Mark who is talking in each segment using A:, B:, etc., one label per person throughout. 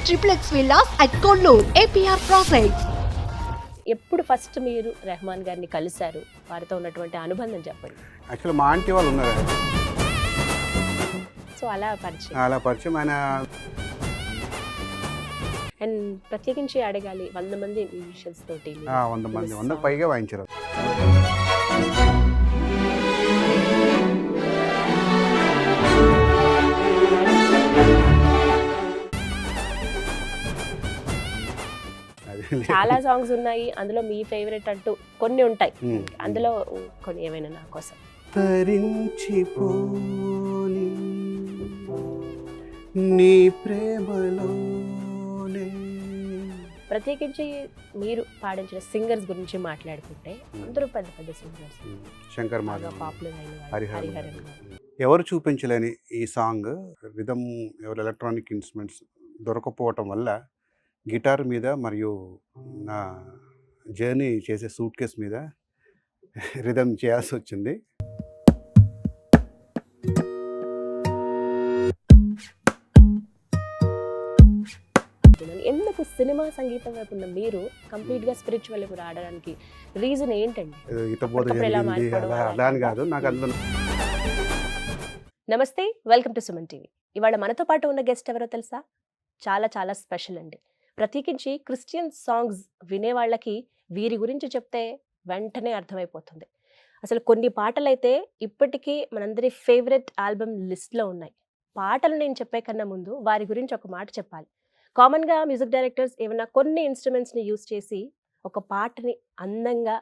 A: triplex villas at Kollur, APR Projects.
B: ఎప్పుడు first మీరు రెహమాన్ గారిని కలిశారు, వారితో ఉన్నటువంటి అనుబంధం చెప్పండి.
C: యాక్చువల్లీ మా ఆంటీ వాళ్ళు ఉన్నారు,
B: సో అలా పరిచయం.
C: ఆయన.
B: అండ్ ప్రత్యేకించి అడగాలి, 100 మంది మ్యూజిషియన్స్ తోటి
C: 100 మంది 100కు పైగా వాయించారు.
B: చాలా సాంగ్స్ ఉన్నాయి, అందులో మీ ఫేవరెట్ అంటూ కొన్ని ఉంటాయి, అందులో కొన్ని ఏమైనా నా కోసం.
C: తరించిపోని నీ ప్రేమలోనే.
B: ప్రత్యేకించి మీరు పాడించిన సింగర్స్ గురించి మాట్లాడుకుంటే అందరూ పెద్ద పెద్ద సింగర్స్,
C: శంకర్ మాధవ్,
B: పాపులర్ అయిన
C: హరిహరన్. ఎవరు చూపించలేని ఈ సాంగ్ రిథమ్, ఎవరు ఎలక్ట్రానిక్ ఇన్స్ట్రుమెంట్స్ దొరకపోవటం వల్ల గిటార్ మీద మరియు నా జర్నీ చేసే సూట్ కేస్ మీద రిథమ్ చేయాల్సి వచ్చింది.
B: ఎందుకు సినిమా సంగీతం వైపు ఉన్న మీరు కంప్లీట్ గా స్పిరిచువల్ వైపు రావడానికి రీజన్ ఏంటండి?
C: అలా అని కాదు, నాకు అందులో.
B: నమస్తే, వెల్కమ్ టు సుమన్ టీవీ. ఇవాళ మనతో పాటు ఉన్న గెస్ట్ ఎవరో తెలుసా? చాలా చాలా స్పెషల్ అండి. ప్రత్యేకించి క్రిస్టియన్ సాంగ్స్ వినే వాళ్ళకి వీరి గురించి చెప్తే వెంటనే అర్థమైపోతుంది. అసలు కొన్ని పాటలు అయితే ఇప్పటికీ మనందరి ఫేవరెట్ ఆల్బమ్ లిస్ట్లో ఉన్నాయి. పాటలు నేను చెప్పే కన్నా ముందు వారి గురించి ఒక మాట చెప్పాలి. కామన్గా మ్యూజిక్ డైరెక్టర్స్ ఏమైనా కొన్ని ఇన్స్ట్రుమెంట్స్ని యూజ్ చేసి ఒక పాటని అందంగా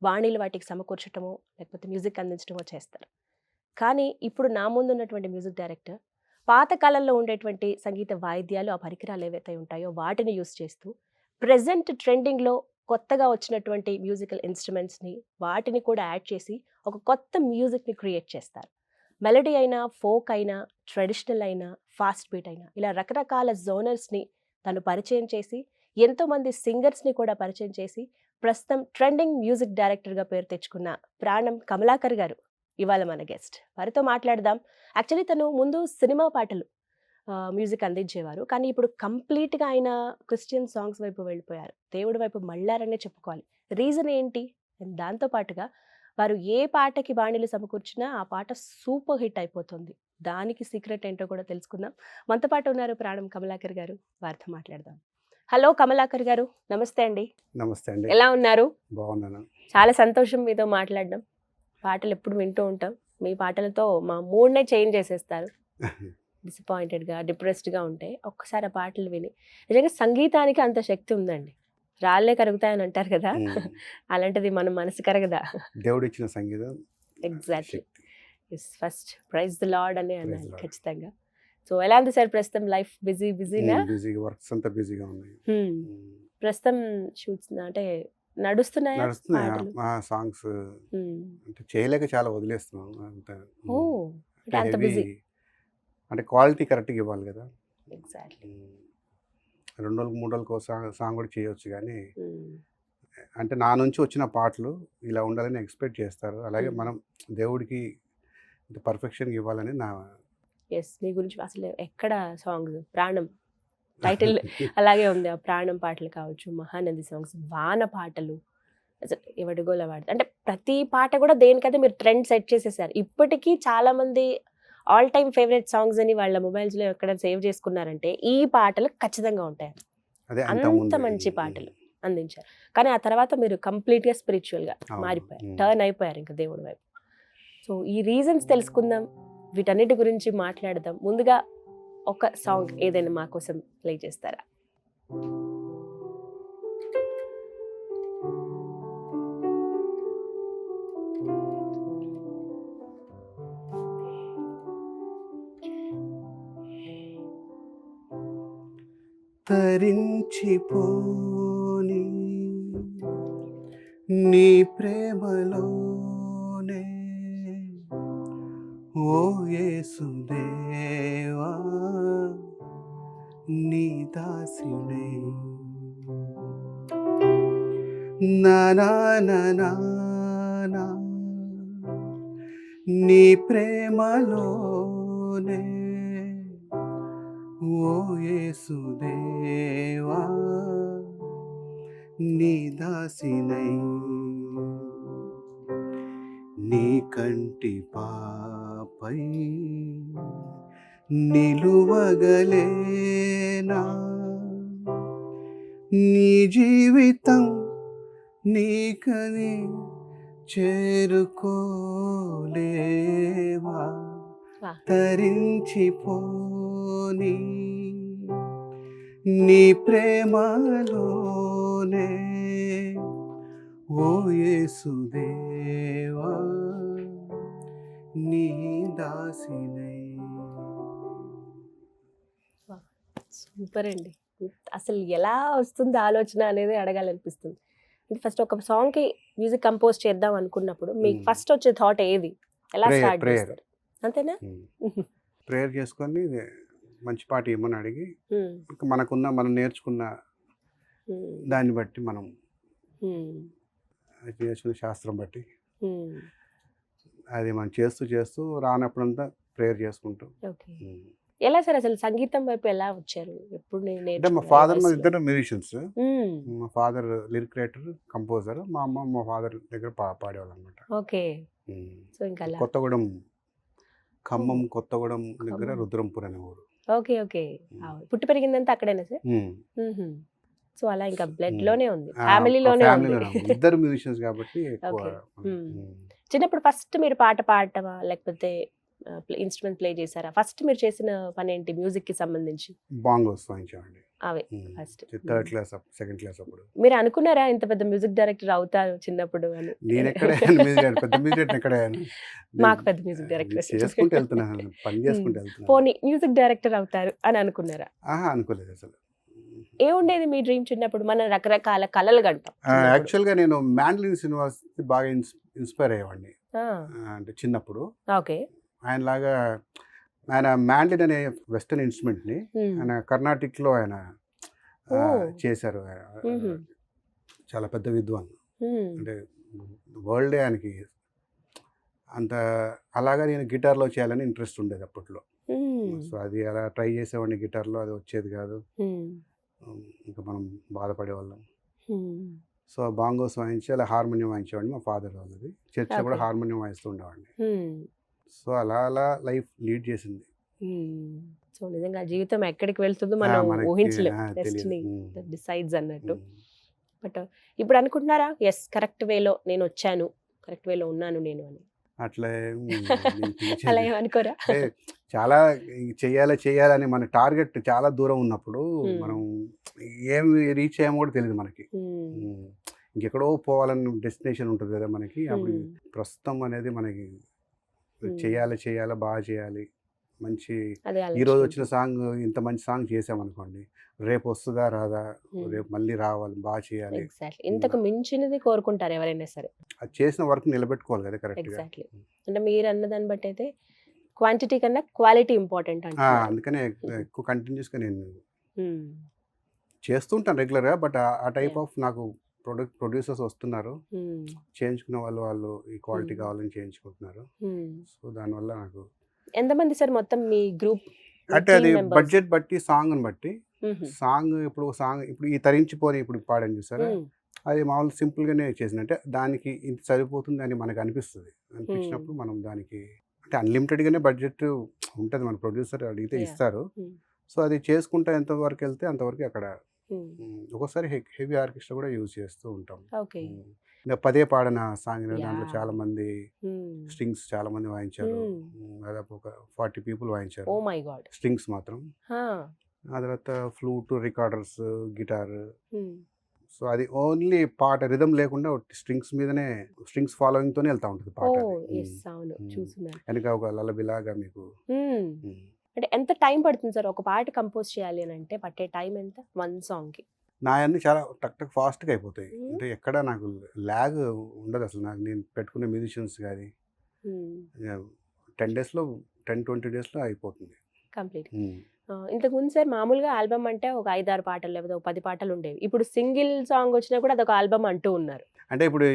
B: వాణిలు వాటికి సమకూర్చటమో లేకపోతే మ్యూజిక్ అందించడమో చేస్తారు. కానీ ఇప్పుడు నా ముందు ఉన్నటువంటి మ్యూజిక్ డైరెక్టర్ పాత కాలంలో ఉండేటువంటి సంగీత వాయిద్యాలు, ఆ పరికరాలు ఏవైతే ఉంటాయో వాటిని యూస్ చేస్తూ ప్రెజెంట్ ట్రెండింగ్లో కొత్తగా వచ్చినటువంటి మ్యూజికల్ ఇన్స్ట్రుమెంట్స్ని వాటిని కూడా యాడ్ చేసి ఒక కొత్త మ్యూజిక్ని క్రియేట్ చేస్తారు. మెలడీ అయినా, ఫోక్ అయినా, ట్రెడిషనల్ అయినా, ఫాస్ట్ బీట్ అయినా, ఇలా రకరకాల జోనర్స్ని తను పరిచయం చేసి ఎంతోమంది సింగర్స్ని కూడా పరిచయం చేసి ప్రస్తుతం ట్రెండింగ్ మ్యూజిక్ డైరెక్టర్గా పేరు తెచ్చుకున్న ప్రాణం కమలాకర్ గారు ఇవాళ మన గెస్ట్. వారితో మాట్లాడదాం. యాక్చువల్లీ తను ముందు సినిమా పాటలు మ్యూజిక్ అందించేవారు, కానీ ఇప్పుడు కంప్లీట్గా ఆయన క్రిస్టియన్ సాంగ్స్ వైపు వెళ్ళిపోయారు, దేవుడి వైపు మళ్ళారనే చెప్పుకోవాలి. రీజన్ ఏంటి? దాంతోపాటుగా వారు ఏ పాటకి బాణీలు సమకూర్చినా ఆ పాట సూపర్ హిట్ అయిపోతుంది. దానికి సీక్రెట్ ఏంటో కూడా తెలుసుకుందాం. మనతో పాటు ఉన్నారు ప్రాణం కమలాకర్ గారు, వారితో మాట్లాడదాం. హలో కమలాకర్ గారు, నమస్తే అండి.
C: నమస్తే అండి,
B: ఎలా ఉన్నారు?
C: బాగున్నాను.
B: చాలా సంతోషం మీతో మాట్లాడడం. పాటలు ఎప్పుడు వింటూ ఉంటాం, మీ పాటలతో మా మూడ్నే చేంజ్ చేసేస్తారు. డిసప్పాయింటెడ్గా, డిప్రెస్డ్గా ఉంటే ఒక్కసారి ఆ పాటలు విని, నిజంగా సంగీతానికి అంత శక్తి ఉందండి. రాళ్ళే కరుగుతాయని అంటారు కదా, అలాంటిది మన మనసు కరగదా?
C: దేవుడు ఇచ్చిన సంగీతం.
B: Exactly. First prize the lord అని అన్నాను ఖచ్చితంగా. సో ఎలా ఉంది సార్ ప్రస్తుతం లైఫ్? బిజీనా?
C: బిజీగా, వర్క్స్ అంతా బిజీగా ఉన్నాయి.
B: ప్రస్తుతం షూట్స్ అంటే నడుస్తున్నాయి
C: సాంగ్స్, అంటే చేయలేక చాలా వదిలేస్తున్నాం.
B: అంత బిజీ
C: అంటే క్వాలిటీ కరెక్ట్గా ఇవ్వాలి కదా.
B: ఎగ్జాక్ట్లీ.
C: 2 రోజులకు 3 రోజులకు సాంగ్ కూడా చేయొచ్చు, కానీ అంటే నా నుంచి వచ్చిన పాటలు ఇలా ఉండాలని ఎక్స్పెక్ట్ చేస్తారు. అలాగే మనం దేవుడికి పర్ఫెక్షన్గా ఇవ్వాలని నా.
B: ఎస్, మీ గురించి అసలు ఎక్కడ సాంగ్స్ ప్రాణం టైటిల్ అలాగే ఉంది. ఆ ప్రాణం పాటలు కావచ్చు, మహానంది సాంగ్స్, వాన పాటలు, అసలు ఎవడిగోల వాడు, అంటే ప్రతి పాట కూడా దేనికైతే మీరు ట్రెండ్ సెట్ చేసేసారు. ఇప్పటికీ చాలా మంది ఆల్ టైమ్ ఫేవరెట్ సాంగ్స్ అని వాళ్ళ మొబైల్స్లో ఎక్కడ సేవ్ చేసుకున్నారంటే ఈ పాటలు ఖచ్చితంగా ఉంటాయి. అంత మంచి పాటలు అందించారు. కానీ ఆ తర్వాత మీరు కంప్లీట్గా స్పిరిచువల్గా మారిపోయారు, టర్న్ అయిపోయారు ఇంకా దేవుడి వైపు. సో ఈ రీజన్స్ తెలుసుకుందాం, వీటన్నిటి గురించి మాట్లాడదాం. ముందుగా ఒక సాంగ్ ఏదైనా మా కోసం ప్లే చేస్తారా?
C: తరించిపోని నీ ప్రేమలోనే, ఓ యేసుదేవా నీ దాసినే. నా నా నా నా నా నీ ప్రేమలోనే, ఓ ఓ యేసుదేవా నీ దాసినై నీ కంటి పాపై నిలువగలేనా నీ జీవితం నీకని చేరుకోలేవా
B: వాహ్!
C: తరించిపోని నీ ప్రేమలోనే ఓ యేసుదేవా నీ దాసినై.
B: సూపర్ అండి. అసలు ఎలా వస్తుంది ఆలోచన అనేది అడగాలనిపిస్తుంది. అంటే ఫస్ట్ ఒక సాంగ్‌కి మ్యూజిక్ కంపోజ్ చేద్దాం అనుకున్నప్పుడు మీకు ఫస్ట్ వచ్చే థాట్ ఏది? ఎలా స్టార్ట్ చేస్తారు? అంతేనా?
C: ప్రేయర్ చేసుకొని మంచి పాట ఇమ్మని అడిగి ఇంకా మనం నేర్చుకున్న దాన్ని బట్టి మనం నేర్చుకున్న శాస్త్రం బట్టి అది మనం చేస్తూ రానప్పుడంతా ప్రేయర్ చేసుకుంటూ.
B: ఓకే. ఎలా సార్ అసలు సంగీతం వైపు ఎలా వచ్చారు? ఎప్పుడు
C: అంటే మా ఫాదర్ మా ఇద్దరు మ్యూజిషియన్స్. మా ఫాదర్ లిరిక్ రైటర్, కంపోజర్. మా అమ్మ మా ఫాదర్ దగ్గర పాడేవాళ్ళు అనమాట.
B: ఓకే. సో ఇంకా
C: కొత్తగూడెం, ఖమ్మం కొత్తగూడెం దగ్గర రుద్రంపూర్ అనే ఊరు.
B: ఓకే. ఓకే. పుట్టి పెరిగిందంతా అక్కడేనా సార్? సో అలా ఇంకా బ్లడ్ లోనే ఉంది, ఫ్యామిలీలోనే ఉంది.
C: ఇద్దరు మ్యూజిషియన్స్ కాబట్టి ఎక్కువ.
B: చిన్నప్పుడు ఫస్ట్ మీరు పాట పాడటమా లేకపోతే ఇన్స్ట్రుమెంట్ ప్లే చేశారా? ఫస్ట్ మీరు చేసిన పని ఏంటి మ్యూజిక్ కి సంబంధించి?
C: బాంగోస్ వాయించామండి.
B: అవే first.
C: Third class, second class అప్పుడు.
B: మీరు అనుకున్నారా ఇంత పెద్ద మ్యూజిక్ డైరెక్టర్ అవుతారు చిన్నప్పుడు అని?
C: నేను ఎక్కడే పెద్ద మ్యూజిక్ ఎక్కడే
B: మాకు పెద్ద మ్యూజిక్ డైరెక్టర్
C: చేసుకుంటూ వెళ్తున్నాను, పని చేసుకుంటూ వెళ్తున్నాను.
B: పోనీ మ్యూజిక్ డైరెక్టర్ అవుతారు అని అనుకున్నారా?
C: అనుకోలేదు అసలు.
B: ఏముండేది మీ డ్రీమ్ చిన్నప్పుడు? మన రకరకాల కళలు గంటాం.
C: యాక్చువల్గా నేను మ్యాండ్లిన్ యూనివర్సిటీ బాగా ఇన్స్పైర్ అయ్యేవాడిని అంటే చిన్నప్పుడు.
B: ఓకే.
C: ఆయనలాగా ఆయన మ్యాండ్లిన్ అనే వెస్టర్న్ ఇన్స్ట్రుమెంట్ని ఆయన కర్ణాటిక్లో ఆయన చేశారు. చాలా పెద్ద విద్వాన్, అంటే వరల్డే ఆయనకి అంత. అలాగా నేను గిటార్లో చేయాలని ఇంట్రెస్ట్ ఉండేది అప్పట్లో. సో అది అలా ట్రై చేసేవాడిని గిటార్లో, అది వచ్చేది కాదు. ఇంకా మనం బాధపడేవాళ్ళం. సో బాంగోస్ వాయించి అలా హార్మోనియం వాయించేవాడిని. మా ఫాదర్ వాళ్ళది చర్చిలో కూడా హార్మోనియం వాయిస్తూ ఉండేవాడిని. సో అలా లైఫ్ లీడ్ చేసింది.
B: సో నిజంగా జీవితం ఎక్కడికి వెళ్తుందో మనం ఊహించలేం, డెస్టినీ డిసైడ్స్ అన్నట్టు. బట్ ఇప్పుడు అనుకుంటున్నారా ఎస్ కరెక్ట్ వేలో నేను వచ్చాను, కరెక్ట్ వేలో ఉన్నాను నేను అని?
C: అట్లా
B: అలా ఏమనుకోరా?
C: చాలా చేయాలని మన టార్గెట్ చాలా దూరం ఉన్నప్పుడు మనం ఏం రీచ్ అయ్యామో కూడా తెలియదు మనకి. ఇంకెక్కడో పోవాలని డెస్టినేషన్ ఉంటుంది కదా మనకి. అప్పుడు ప్రస్తుతం అనేది మనకి చేయాలి, బాగా చేయాలి. మంచి ఈరోజు వచ్చిన సాంగ్, ఇంత మంచి సాంగ్ చేసామనుకోండి, రేపు వస్తుందా రాదా, రేపు మళ్ళీ రావాలి, బాగా చేయాలి.
B: ఇంతకు మించినది కోరుకుంటారు ఎవరైనా సరే.
C: అది చేసిన వర్క్ నిలబెట్టుకోవాలి కదా కరెక్ట్గా.
B: అంటే మీరు అన్న దాన్ని బట్టి అయితే క్వాంటిటీ కన్నా క్వాలిటీ ఇంపార్టెంట్ అంటే.
C: అందుకనే ఎక్కువ కంటిన్యూస్గా నేను చేస్తుంటాను రెగ్యులర్గా. బట్ ఆ టైప్ ఆఫ్ నాకు ప్రొడ్యూసర్స్ వస్తున్నారు, చేయించుకున్న వాళ్ళు ఈ క్వాలిటీ కావాలని చేయించుకుంటున్నారు. సో దానివల్ల నాకు.
B: ఎంతమంది సార్ మొత్తం మీ గ్రూప్?
C: అంటే అది బడ్జెట్ బట్టి, సాంగ్ని బట్టి. సాంగ్ ఇప్పుడు ఈ తరించిపోని ఇప్పుడు పాడని చూసారా, అది మామూలు సింపుల్గానే చేసిన, అంటే దానికి ఇంత సరిపోతుంది అని మనకు అనిపించినప్పుడు మనం దానికి అంటే అన్లిమిటెడ్గానే బడ్జెట్ ఉంటుంది. మన ప్రొడ్యూసర్ అడిగితే ఇస్తారు. సో అది చేసుకుంటే ఎంతవరకు వెళ్తే అంతవరకు అక్కడ. ఒక్కోసారి హెవీ ఆర్కెస్ట్రా కూడా యూజ్ చేస్తూ ఉంటాం. ఇంకా పదే పాడిన సాంగ్ దాంట్లో చాలా మంది స్ట్రింగ్స్ చాలా మంది వాయించారు. దాదాపు ఒక 40 people వాయించారు స్ట్రింగ్స్ మాత్రం. ఆ తర్వాత ఫ్లూట్, రికార్డర్స్, గిటార్. సో అది ఓన్లీ పాట రిథం లేకుండా స్ట్రింగ్స్ మీదనే, స్ట్రింగ్స్ ఫాలోయింగ్ తోనే వెళ్తా ఉంటుంది పాట. వెనక ఒక లలబిలాగా మీకు.
B: అంటే ఎంత టైం పడుతుంది సార్ ఒక పాట కంపోజ్ చేయాలి అని అంటే? పట్టే టైం ఎంత వన్ సాంగ్ కి?
C: నా అన్ని చాలా టక్ ఫాస్ట్గా అయిపోతాయి. అంటే ఎక్కడ నాకు ల్యాగ్ ఉండదు అసలు. నాకు నేను పెట్టుకునే మ్యూజిషియన్స్ కానీ 10 daysలో 10-20 daysలో అయిపోతుంది
B: కంప్లీట్. ఇంతకు ముందు సార్ మామూలుగా ఆల్బమ్ అంటే ఒక 5-6 పాటలు లేకపోతే ఒక 10 పాటలు ఉండేవి. ఇప్పుడు సింగిల్ సాంగ్ వచ్చినా కూడా అదొక ఆల్బమ్ అంటూ ఉన్నారు.
C: అంటే ఇప్పుడు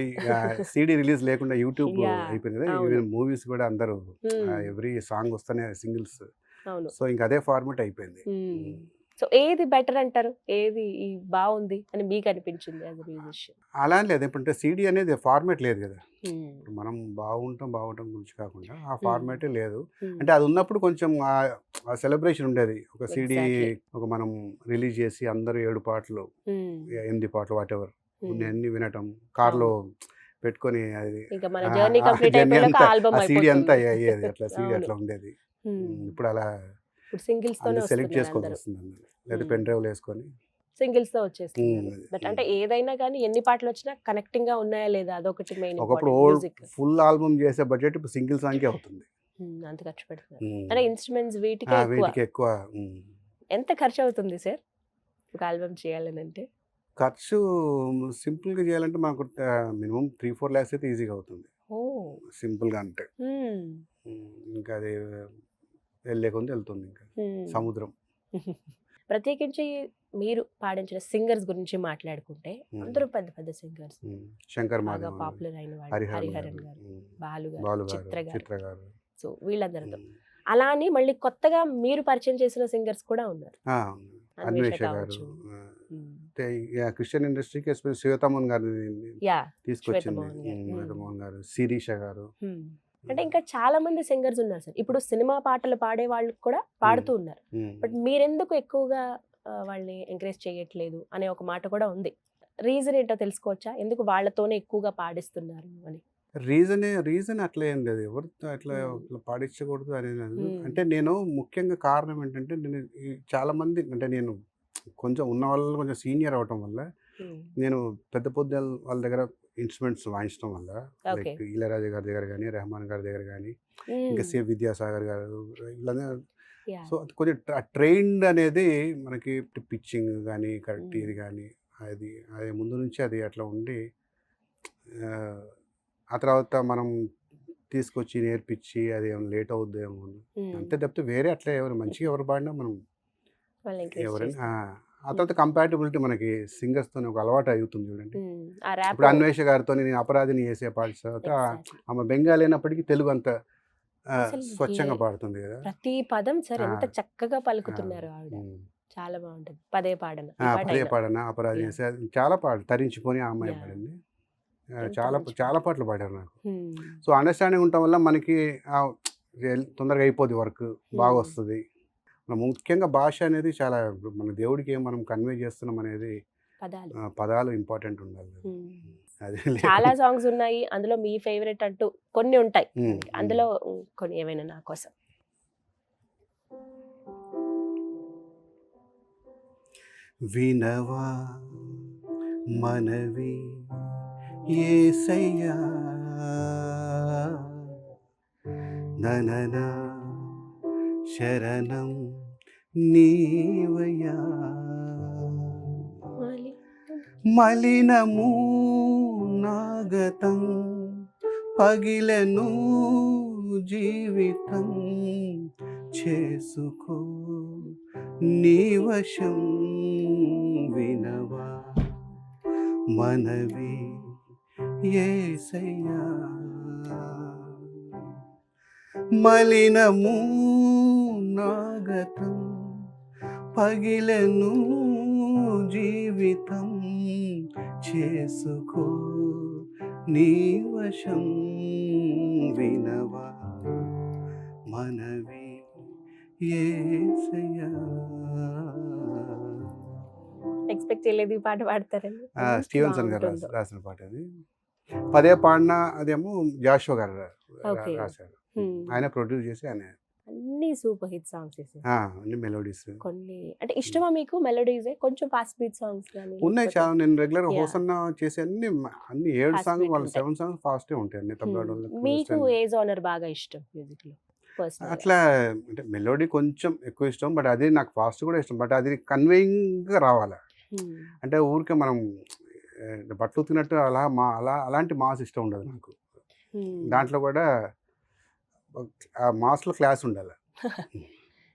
C: CD రిలీజ్ లేకుండా యూట్యూబ్ అయిపోయింది కదా. ఈవెన్ మూవీస్ కూడా అందరూ ఎవ్రీ సాంగ్ వస్తేనే సింగిల్స్
B: అవును.
C: సో ఇంక అదే ఫార్మాట్ అయిపోయింది.
B: సో ఏది బెటర్ అంటారు? ఏది బాగుంది అని మీకు అనిపించింది యాజ్ ఎ మ్యూజిషియన్?
C: అలా అని లేదు. ఇప్పుడంటే సీడీ అనేది ఫార్మాట్ లేదు కదా! ఇప్పుడు మనం బాగుంటాం గురించి కాకుండా ఆ ఫార్మాటే లేదు. అంటే అది ఉన్నప్పుడు కొంచెం ఆ సెలబ్రేషన్ ఉండేది. ఒక సీడీ
B: ఎగ్జాక్ట్లీ.
C: ఒక మనం రిలీజ్ చేసి అందరూ 7 పాటలు, 8 పాటలు వాటెవర్ ఉన్నయన్నీ వినటం, కార్‌లో పెట్టుకొని అది
B: ఇంకా మన జర్నీ కంప్లీట్
C: జర్నీ
B: అయిపోయాక
C: అంతా
B: ఆల్బమ్
C: ఆ సీడీ అంతా
B: అయిపోతుంది.
C: అయ్యేది. అట్లా సీడీ
B: అవును.
C: అట్లా ఉండేది. ఇప్పుడు అలా
B: ఇప్పుడు సింగిల్స్ తోనే
C: అన్ని సెలెక్ట్
B: వస్తున్నారు
C: చేసుకోవాల్సి
B: అందరూ.
C: వస్తుంది అందరూ. లేదా పెన్ డ్రైవ్‌లో వేసుకొని
B: సింగిల్స్ తో వచ్చేస్తున్నారు.
C: అది.
B: బట్ అంటే ఏదైనా కానీ ఎన్ని పాటలు వచ్చినా కనెక్టింగ్ గా ఉన్నాయా లేదా అదొకటి మెయిన్
C: ఒకప్పుడు
B: important.
C: Old
B: music
C: full album చేసే బడ్జెట్ ఇప్పుడు సింగిల్ సాంగ్‌కే అవుతుంది.
B: అంత ఖర్చు పెడుతున్నారు. అంటే ఇన్స్ట్రుమెంట్స్ వీటికే ఎక్కువ.
C: వీటికి ఎక్కువ.
B: ఎంత ఖర్చు అవుతుంది సార్ ఒక ఆల్బమ్ చేయాలని అంటే?
C: ఖర్చు సింపుల్‌గా చేయాలంటే మనకు మినిమమ్ 3-4 లాక్స్ అయితే ఈజీగా అవుతుంది.
B: ఓ
C: సింపుల్‌గా అంటే. ఇంకా అది వెళ్ళే కొద్దీ వెళ్తుంది ఇంకా. సముద్రం.
B: ప్రత్యేకించి మీరు పాడించిన సింగర్స్ గురించి మాట్లాడుకుంటే అందరూ పెద్ద పెద్ద సింగర్స్.
C: శంకర్
B: బాగా
C: మాధవన్,
B: పాపులర్ అయిన వాళ్ళు హరిహరన్ గారు, బాలు గారు, చిత్ర గారు. సో వీళ్ళందరితో అలా అని మళ్ళీ కొత్తగా మీరు పరిచయం చేసిన సింగర్స్ కూడా ఉన్నారు.
C: అన్వేష గారు. క్రిస్టియన్ ఇండస్ట్రీకి ఎస్పెషల్ శ్వేతమోహన్ గారు తీసుకొచ్చింది. శ్వేతమోహన్ గారు, శిరీష గారు.
B: అంటే ఇంకా చాలా మంది సింగర్స్ ఉన్నారు సార్. ఇప్పుడు సినిమా పాటలు పాడే వాళ్ళు కూడా పాడుతూ ఉన్నారు. బట్ మీరెందుకు ఎక్కువగా వాళ్ళని ఎంకరేజ్ చేయట్లేదు అనే ఒక మాట కూడా ఉంది. రీజన్ ఏంటో తెలుసుకోవచ్చా? ఎందుకు వాళ్ళతోనే ఎక్కువగా పాడిస్తున్నారు అని?
C: రీజన్ అట్లా ఏం లేదు. ఎవరితో అట్లా పాడించకూడదు అనేది. అంటే నేను ముఖ్యంగా కారణం ఏంటంటే నేను చాలా మంది అంటే నేను కొంచెం ఉన్న వాళ్ళు కొంచెం సీనియర్ అవటం వల్ల నేను పెద్ద వాళ్ళ దగ్గర ఇన్స్ట్రుమెంట్స్ వాయించడం వల్ల లైక్ ఇళయరాజా గారి దగ్గర కానీ, రెహమాన్ గారి దగ్గర కానీ, ఇంకా సి విద్యాసాగర్ గారు వీళ్ళందరూ. సో కొంచెం ట్రైన్డ్ అనేది మనకి పిచ్చింగ్ కానీ కరెక్ట్ ఇది కానీ అది ముందు నుంచి అది అట్లా ఉండి ఆ తర్వాత మనం తీసుకొచ్చి నేర్పించి అది ఏమైనా లేట్ అవుద్దేమో అంతే తప్పితే వేరే అట్లా మంచిగా ఎవరు పాడినా మనం ఎవరైనా ఆ తర్వాత కంపాటబిలిటీ మనకి సింగర్స్తో ఒక అలవాటు అవుతుంది చూడండి. ఇప్పుడు అన్వేష గారితో నేను అపరాధిని చేసే పాడిన తర్వాత ఆమె బెంగాలీ అయినప్పటికీ తెలుగు అంత స్వచ్ఛంగా పాడుతుంది కదా.
B: ప్రతి పదం సరే ఎంత చక్కగా పలుకుతున్నారు ఆవిడ. చాలా బాగుంటుంది. పదే పాడన అపరాధి చేసే చాలా పాటలు తరించిపోయి ఆ అమ్మాయి పాడింది. చాలా పాటలు పాడారు నాకు. సో అండర్స్టాండింగ్ ఉండటం వల్ల మనకి తొందరగా అయిపోద్ది వర్క్, బాగా వస్తుంది. ముఖ్యంగా భాష అనేది చాలా మన దేవుడికి ఏం మనం కన్వే చేస్తున్నాం అనేది పదాలు ఇంపార్టెంట్ ఉండాలి. చాలా సాంగ్స్ ఉన్నాయి, అందులో మీ ఫేవరెట్ అంటూ కొన్ని ఉంటాయి. అందులో కొన్ని ఏమైనా నా కోసం?
C: వినవా మనవి యేసయ్యా నననా శరణం నీవయ్యా మలినము నాగతం పగిలను జీవితం చేసుకో నీ వశం వినవా మనవి యేసయ్యా మలినము నాగతం పగిలను జీవితం చేసుకో నీ వశం వినవా మనవి యేసయ్యా.
B: ఎక్స్పెక్ట్ చేయలేదు ఈ పాట పాడతారని.
C: స్టీవెన్సన్ గారు రాసిన పాట అది. పదే పాడిన అదేమో జాషువా గారు రాశారు. ఆయన ప్రొడ్యూస్ చేసి ఆయన
B: అన్ని సూపర్ హిట్ సాంగ్స్
C: అన్ని మెలోడీస్.
B: కొన్ని అంటే ఇష్టమా మీకు మెలోడీస్? కొంచెం ఫాస్ట్ బీట్ సాంగ్స్
C: ఉన్నాయి చాలా. నేను రెగ్యులర్ హోసన్న చేసే అన్ని 7 సాంగ్స్ వాళ్ళు 7 సాంగ్స్ ఫాస్టే ఉంటాయి అన్ని తబలాడు.
B: మీకు ఏ జోనర్ బాగా ఇష్టం మ్యూజిక్ లో?
C: అట్లా అంటే మెలోడీ కొంచెం ఎక్కువ ఇష్టం, బట్ అది నాకు ఫాస్ట్ కూడా ఇష్టం. బట్ అది కన్వేయింగ్గా రావాలి. అంటే ఊరికే మనం బట్టలు ఉతికినట్టు అలాంటి మాస్ ఇష్టం ఉండదు నాకు. దాంట్లో కూడా మాస్లో క్లాస్ ఉండాలి.